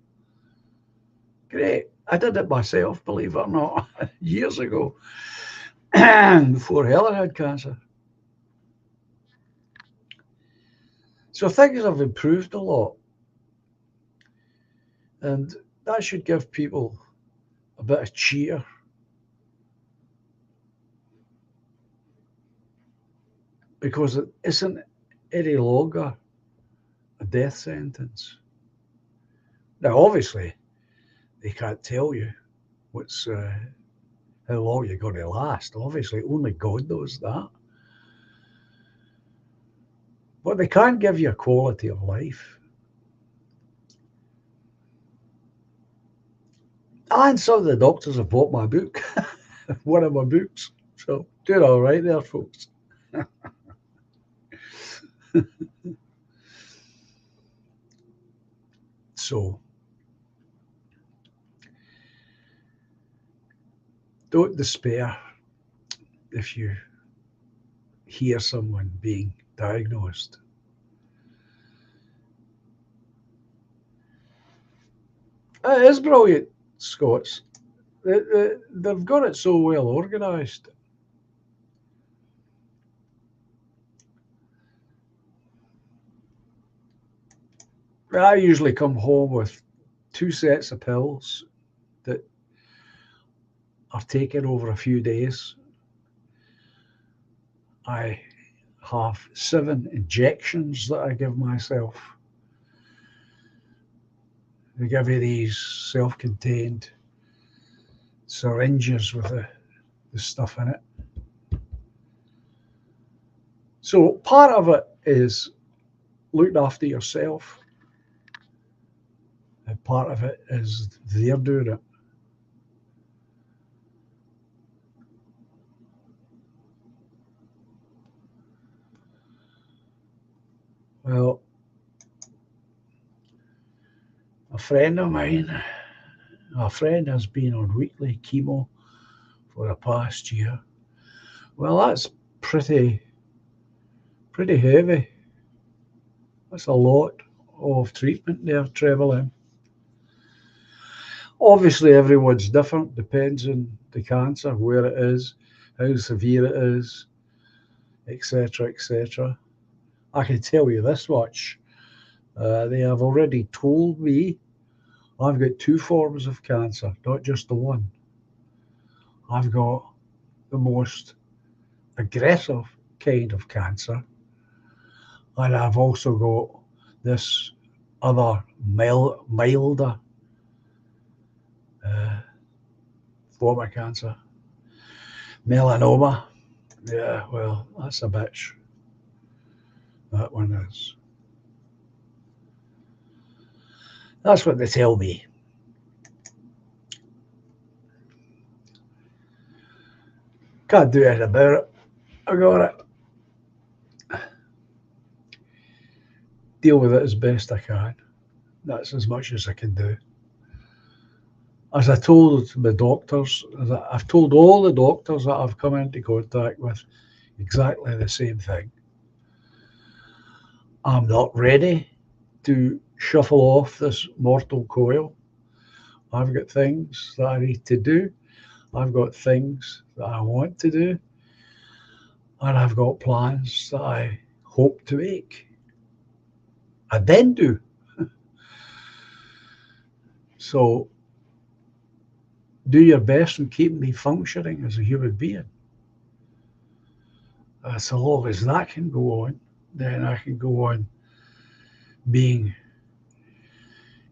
Great. I did it myself, believe it or not, years ago, before Helen had cancer. So things have improved a lot. And that should give people a bit of cheer. Because it isn't any longer a death sentence. Now, obviously, they can't tell you what's how long you're going to last. Obviously, only God knows that. But they can give you a quality of life. And some of the doctors have bought my book, one of my books. So doing all right there, folks. So don't despair if you hear someone being diagnosed. It is brilliant, Scots. They've got it so well organised. I usually come home with 2 sets of pills that are taken over a few days. I have 7 injections that I give myself. They give you these self-contained syringes with the stuff in it. So part of it is looking after yourself, and part of it is they're doing it. Well, a friend has been on weekly chemo for the past year. Well, that's pretty heavy. That's a lot of treatment there, travelling. Obviously, everyone's different, depends on the cancer, where it is, how severe it is, etc., etc. I can tell you this much. They have already told me I've got 2 forms of cancer, not just the one. I've got the most aggressive kind of cancer, and I've also got this other milder form of cancer, melanoma. Yeah, well, that's a bitch. That one is. That's what they tell me. Can't do anything about it. I got it. Deal with it as best I can. That's as much as I can do. As I told the doctors, I've told all the doctors that I've come into contact with exactly the same thing. I'm not ready to shuffle off this mortal coil. I've got things that I need to do. I've got things that I want to do. And I've got plans that I hope to make. I then do. So do your best in keeping me functioning as a human being. So long as that can go on, then I can go on being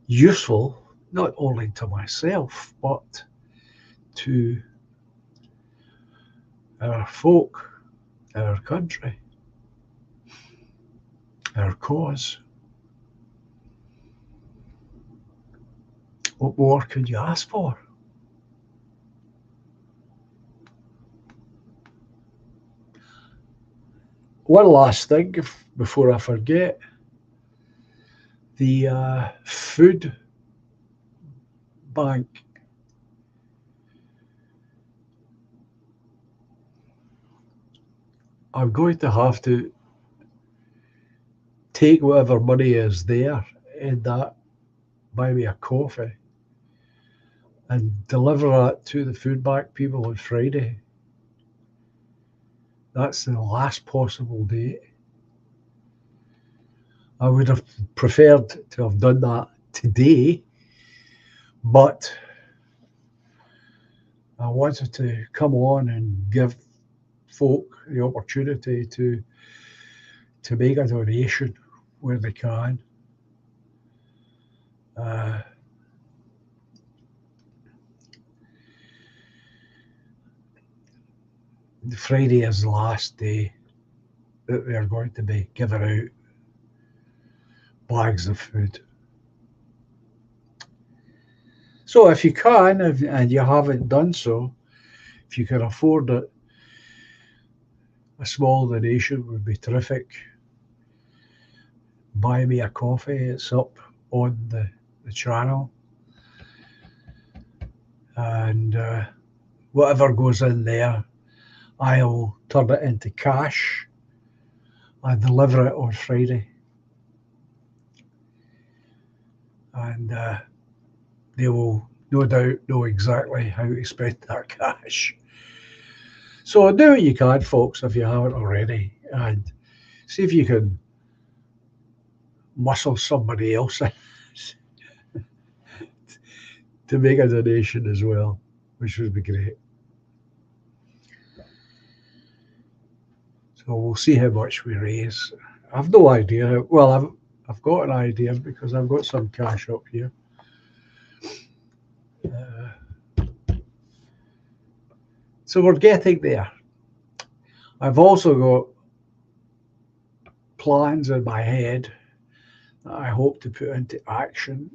useful, not only to myself, but to our folk, our country, our cause. What more could you ask for? One last thing before I forget. The food bank. I'm going to have to take whatever money is there in that buy me a coffee and deliver that to the food bank people on Friday. That's the last possible date. I would have preferred to have done that today, but I wanted to come on and give folk the opportunity to make a donation where they can. Friday is the last day that they're going to be giving out bags of food. So if you can, and you haven't done so, if you can afford it, a small donation would be terrific. Buy me a coffee, it's up on the channel. And whatever goes in there, I'll turn it into cash and deliver it on Friday. And they will no doubt know exactly how to spend that cash. So do what you can, folks, if you haven't already, and see if you can muscle somebody else in to make a donation as well, which would be great. So we'll see how much we raise. I've no idea. Well, I've got an idea because I've got some cash up here. So we're getting there. I've also got plans in my head that I hope to put into action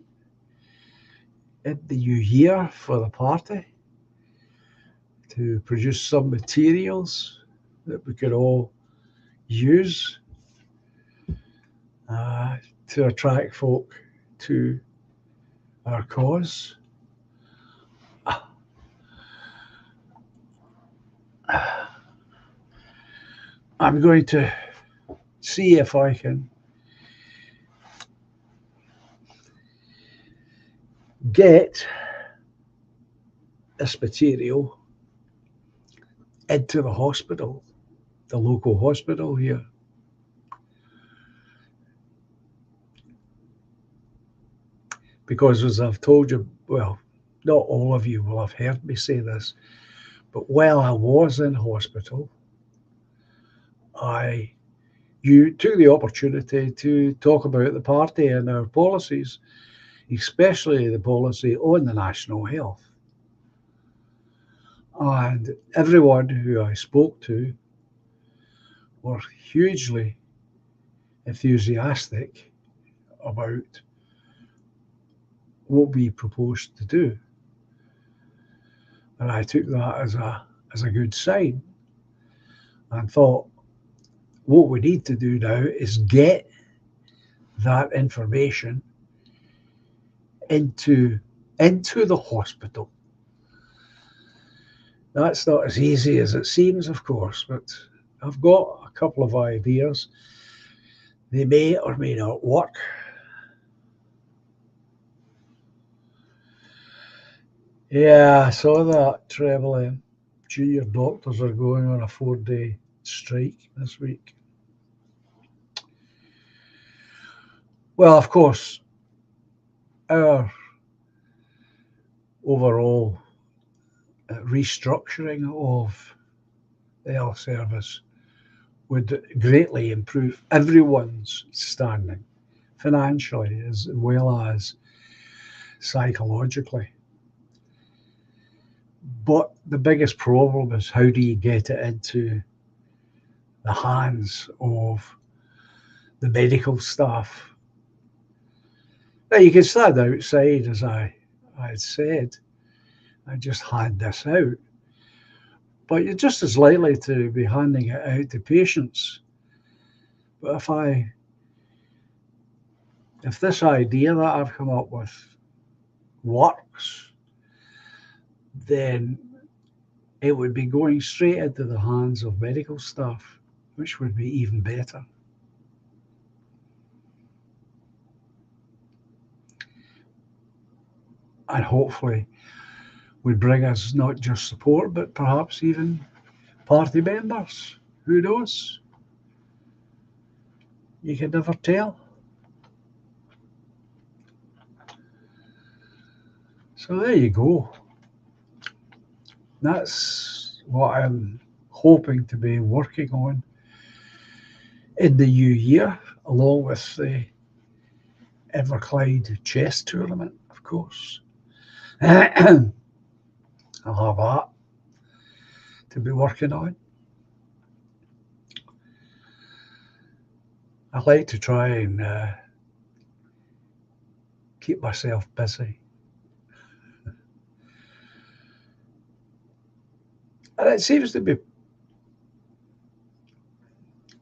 in the new year for the party, to produce some materials that we could all use to attract folk to our cause. I'm going to see if I can get this material into the hospital, the local hospital here. Because as I've told you, well, not all of you will have heard me say this, but while I was in hospital, you took the opportunity to talk about the party and our policies, especially the policy on the national health. And everyone who I spoke to were hugely enthusiastic about what we proposed to do. And I took that as a good sign and thought, what we need to do now is get that information into the hospital. That's not as easy as it seems, of course, but I've got a couple of ideas. They may or may not work. Yeah, I saw that, Trevelyan. Junior doctors are going on a 4-day strike this week. Well, of course, our overall restructuring of the health service would greatly improve everyone's standing, financially as well as psychologically. But the biggest problem is, how do you get it into the hands of the medical staff? Now, you can stand outside, as I had said, and just hand this out, but you're just as likely to be handing it out to patients. But if this idea that I've come up with works, then it would be going straight into the hands of medical staff, which would be even better. And hopefully would bring us not just support, but perhaps even party members. Who knows? You can never tell. So there you go. That's what I'm hoping to be working on in the new year, along with the Everclyde chess tournament, of course. I'll have that to be working on. I like to try and keep myself busy. And it seems to be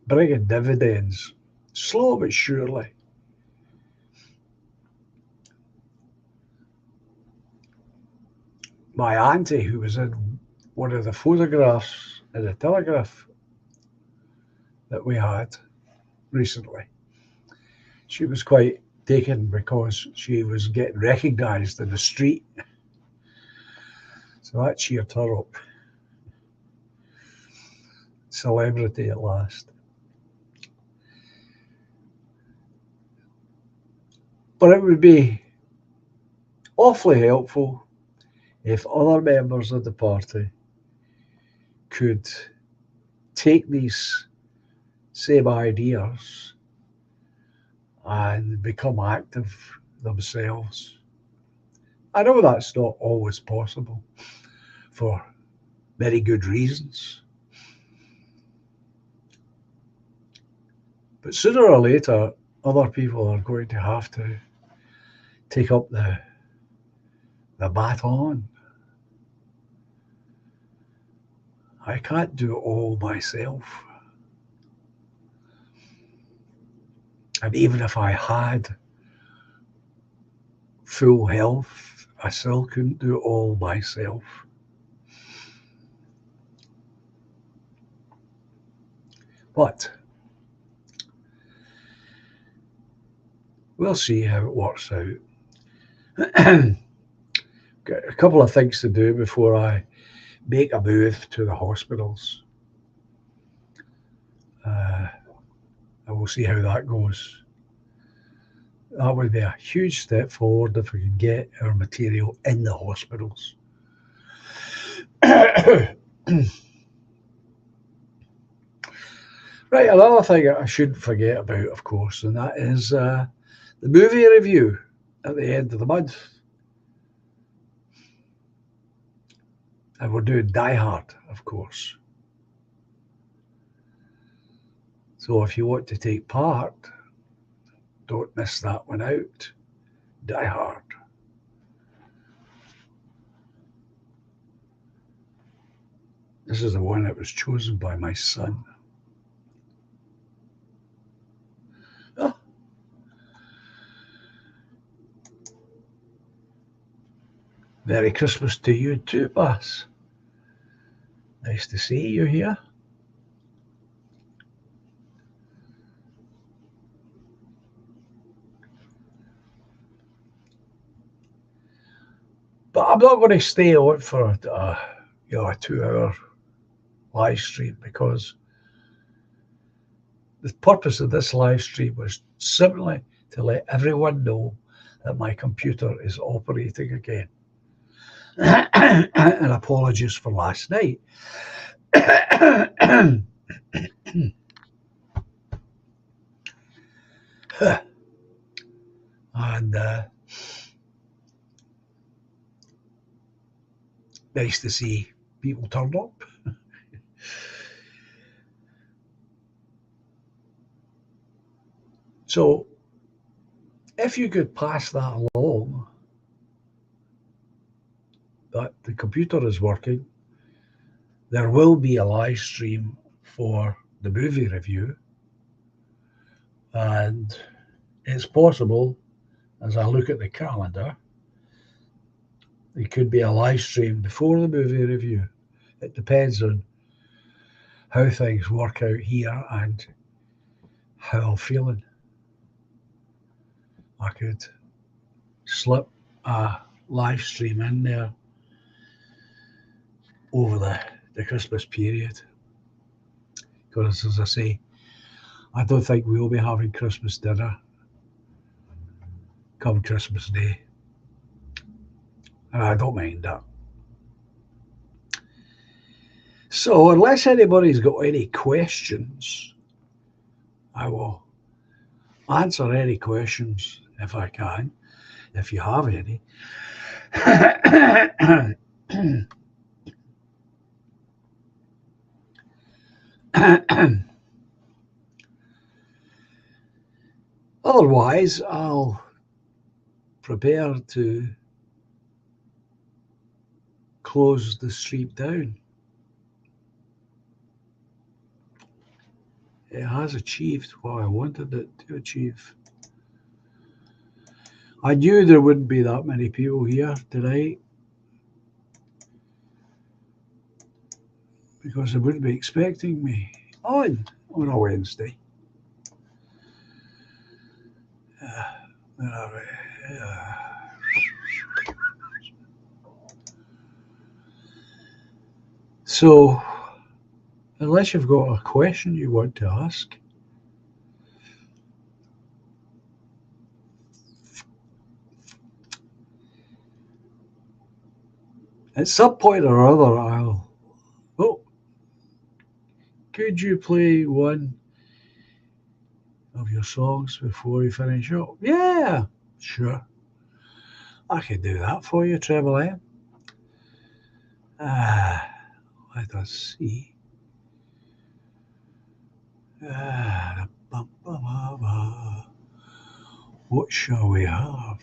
bringing dividends, slow but surely. My auntie, who was in one of the photographs in the Telegraph that we had recently, she was quite taken because she was getting recognised in the street. So that cheered her up. Celebrity at last. But it would be awfully helpful if other members of the party could take these same ideas and become active themselves. I know that's not always possible for very good reasons. But sooner or later, other people are going to have to take up the baton. I can't do it all myself. And even if I had full health, I still couldn't do it all myself. But we'll see how it works out. Got a couple of things to do before I make a move to the hospitals. And we'll see how that goes. That would be a huge step forward if we can get our material in the hospitals. Right, another thing I shouldn't forget about, of course, and that is the movie review at the end of the month. And we're doing Die Hard, of course. So if you want to take part, don't miss that one out. Die Hard. This is the one that was chosen by my son. Oh. Merry Christmas to you too, Bas. Nice to see you here. But I'm not going to stay on for a 2-hour live stream, because the purpose of this live stream was simply to let everyone know that my computer is operating again. And apologies for last night. And nice to see people turned up. So if you could pass that along, that the computer is working, there will be a live stream for the movie review, and it's possible, as I look at the calendar, it could be a live stream before the movie review. It depends on how things work out here and how I'm feeling. I could slip a live stream in there over the Christmas period, because, as I say, I don't think we'll be having Christmas dinner come Christmas Day. And I don't mind that. So unless anybody's got any questions, I will answer any questions if I can, if you have any. Otherwise, I'll prepare to close the stream down. It has achieved what I wanted it to achieve. I knew there wouldn't be that many people here tonight, because they wouldn't be expecting me on a Wednesday. So, unless you've got a question you want to ask, at some point or other, could you play one of your songs before you finish up? Yeah, sure. I can do that for you, Treble M. Let us see. What shall we have?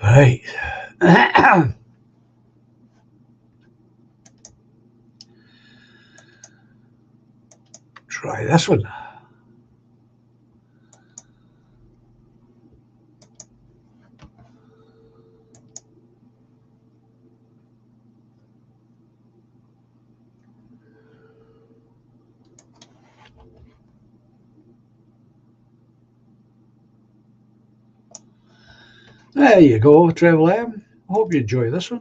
Right. Try this one. There you go, Treble M. Hope you enjoy this one.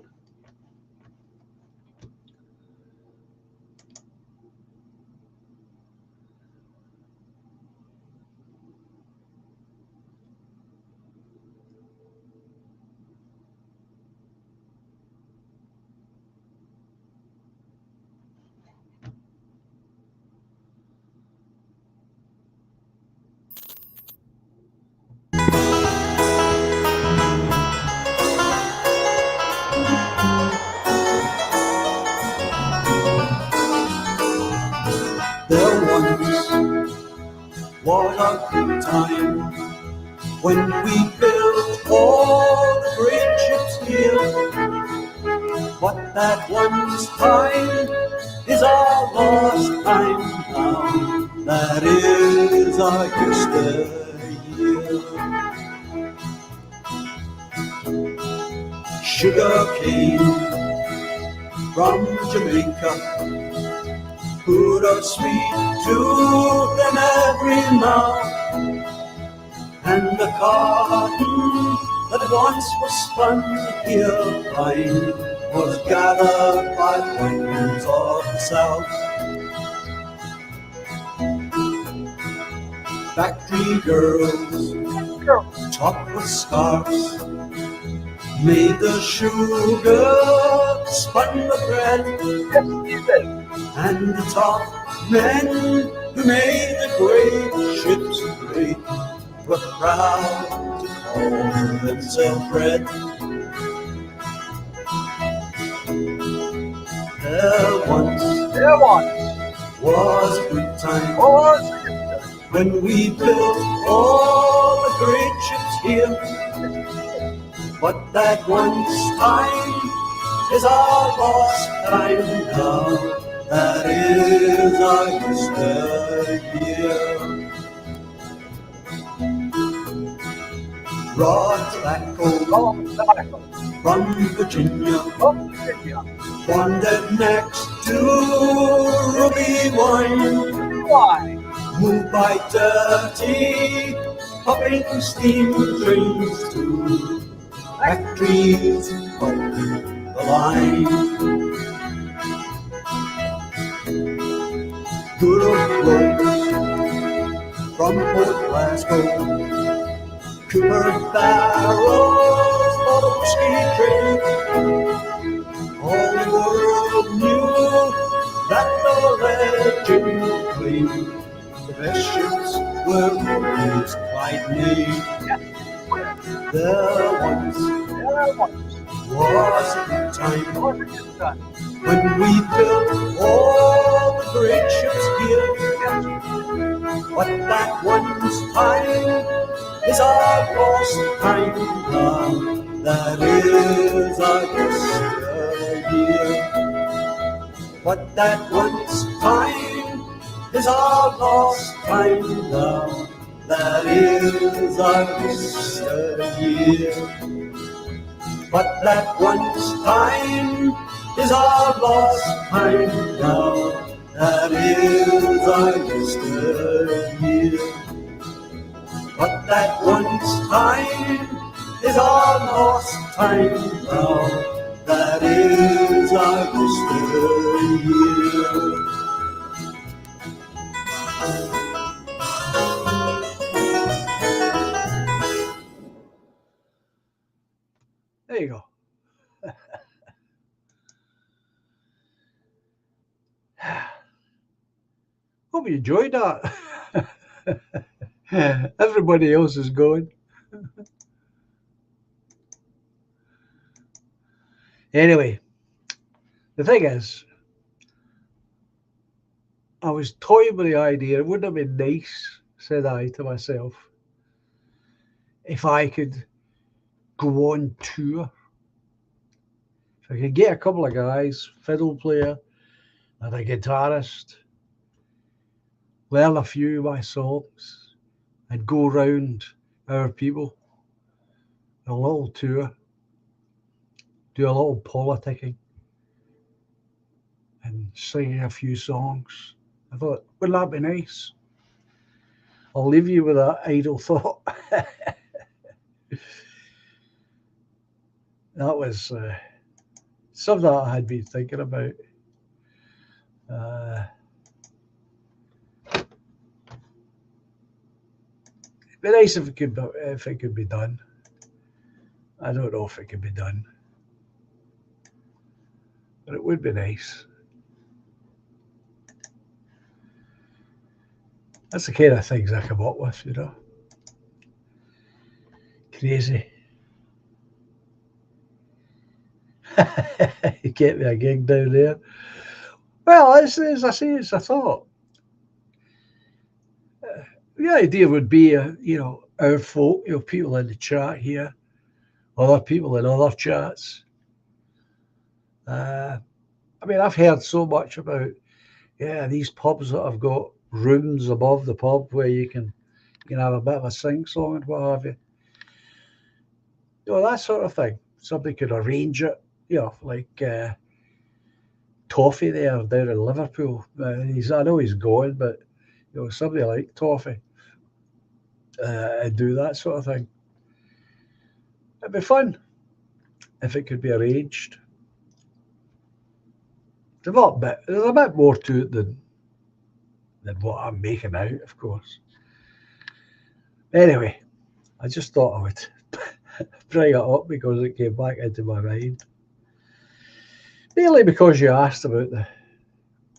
There once was a good time when we built all the great ships here. But that once time is our lost time now. That is our yesteryear. Sugar cane from Jamaica put a sweet tooth in every mouth, and the cotton that once was spun here fine was gathered by winds of the south. Factory girls, topped with scarves, made the sugar, spun the bread, and the top men who made the great ships great were proud to call themselves red. There once was a good time when we built all the great ships here. But that once time is our lost time now. That is our yesteryear. Raw tobacco from Virginia wandered next to ruby wine, moved by dirty pumping steam trains to factories of the line. Good old folks from Port Glasgow, Cooper barrels for the whiskey trade. All the world knew that the legend claimed the best ships were always quite made. There once was a good time when we built all the great ships here. But that once time is our lost time now. That is our yesteryear. But that once time is our lost time now. That is our yesteryear. But that once time is our lost time now. That is our yesteryear. But that once time is our lost time now. That is our yesteryear. There you go. Hope you enjoyed that. Everybody else is going. Anyway, the thing is, I was toying with the idea. It wouldn't have been nice, said I to myself, if I could go on tour. If I could get a couple of guys, fiddle player and a guitarist, learn a few of my songs, and go round our people, a little tour, do a little politicking, and singing a few songs. I thought, wouldn't that be nice? I'll leave you with that idle thought. That was something I had been thinking about. It'd be nice if it could be done. I don't know if it could be done, but it would be nice. That's the kind of things I come up with, you know. Crazy. You get me a gig down there. Well, as I say, it's a thought. The idea would be, our folk, people in the chat here, other people in other chats. I've heard so much about, these pubs that have got rooms above the pub where you can have a bit of a sing-song and what have you. That sort of thing. Somebody could arrange it, like Toffee there down in Liverpool. I know he's gone, but somebody like Toffee and do that sort of thing. It'd be fun if it could be arranged. There's a bit more to it than what I'm making out, of course. Anyway, I just thought I would bring it up because it came back into my mind. Mainly because you asked about the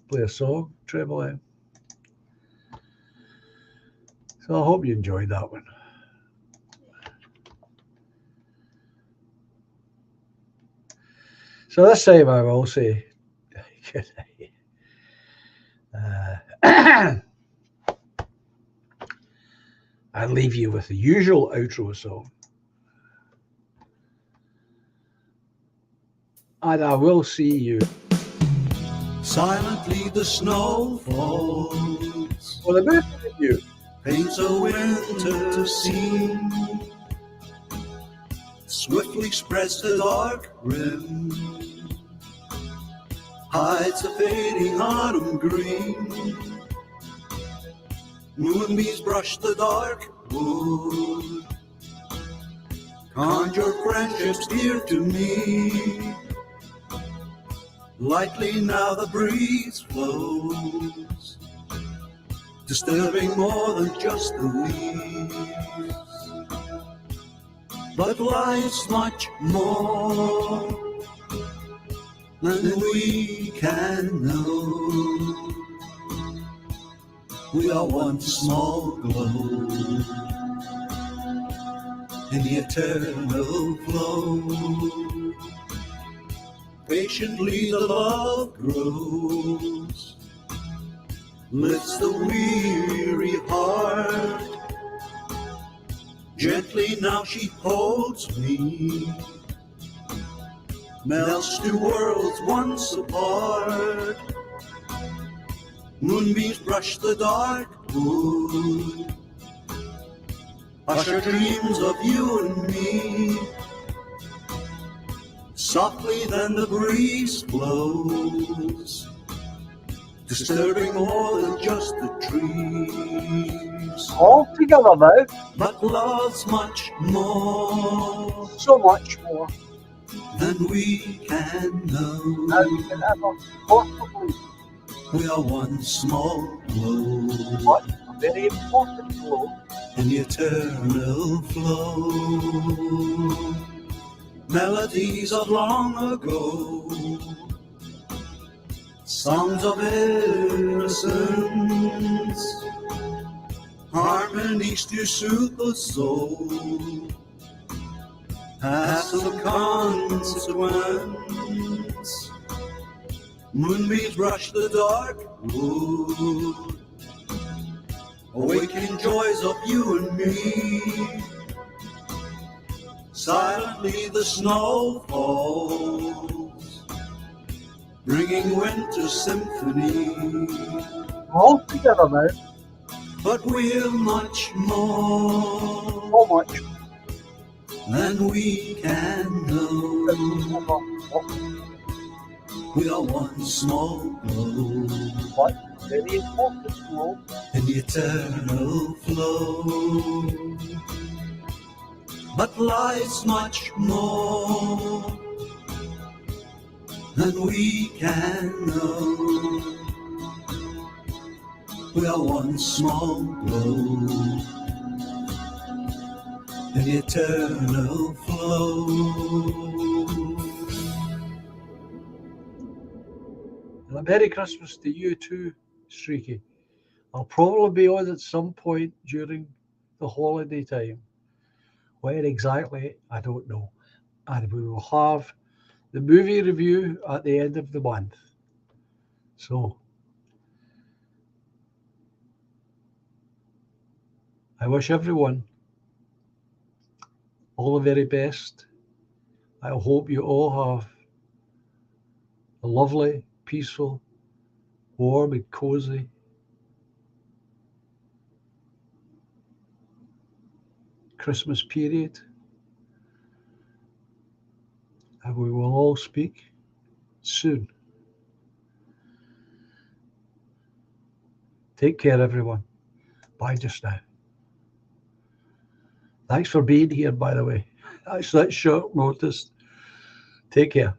play a song, Treble M. So I hope you enjoyed that one. So this time I will say good night. I'll leave you with the usual outro song. And I will see you. Silently the snow falls. For the best of you. Paints a winter scene. Swiftly spreads the dark rim. Hides the fading autumn green. Moonbeams brush the dark wood. Conjure friendships dear to me. Lightly now the breeze flows, disturbing more than just the leaves. But life's much more than we can know. We are one small glow in the eternal flow. Patiently the love grows, lifts the weary heart. Gently now she holds me, melts two worlds once apart. Moonbeams brush the dark wood, usher dreams of you and me. Softly then the breeze blows, disturbing more than just the trees. All together now, But love's much more so much more than we can know. than we can ever possibly. We are one small glow But a very important flow in the eternal flow. Melodies of long ago, songs of innocence, harmonies to soothe the soul, as a consequence. Moonbeams brush the dark wood, awakening joys of you and me. Silently the snow falls, bringing winter symphony. all together now, But we're much more so much than we can know. than we ever We are one small glow but a very important flow in the eternal flow. But life's much more than we can know. We are one small glow in the eternal flow. And a Merry Christmas to you too, Streaky. I'll probably be on at some point during the holiday time. Where exactly, I don't know. And we will have the movie review at the end of the month. So, I wish everyone all the very best. I hope you all have a lovely, peaceful, warm and cozy Christmas period. And we will all speak soon. Take care, everyone. Bye just now. Thanks for being here, by the way. That's short notice. Take care.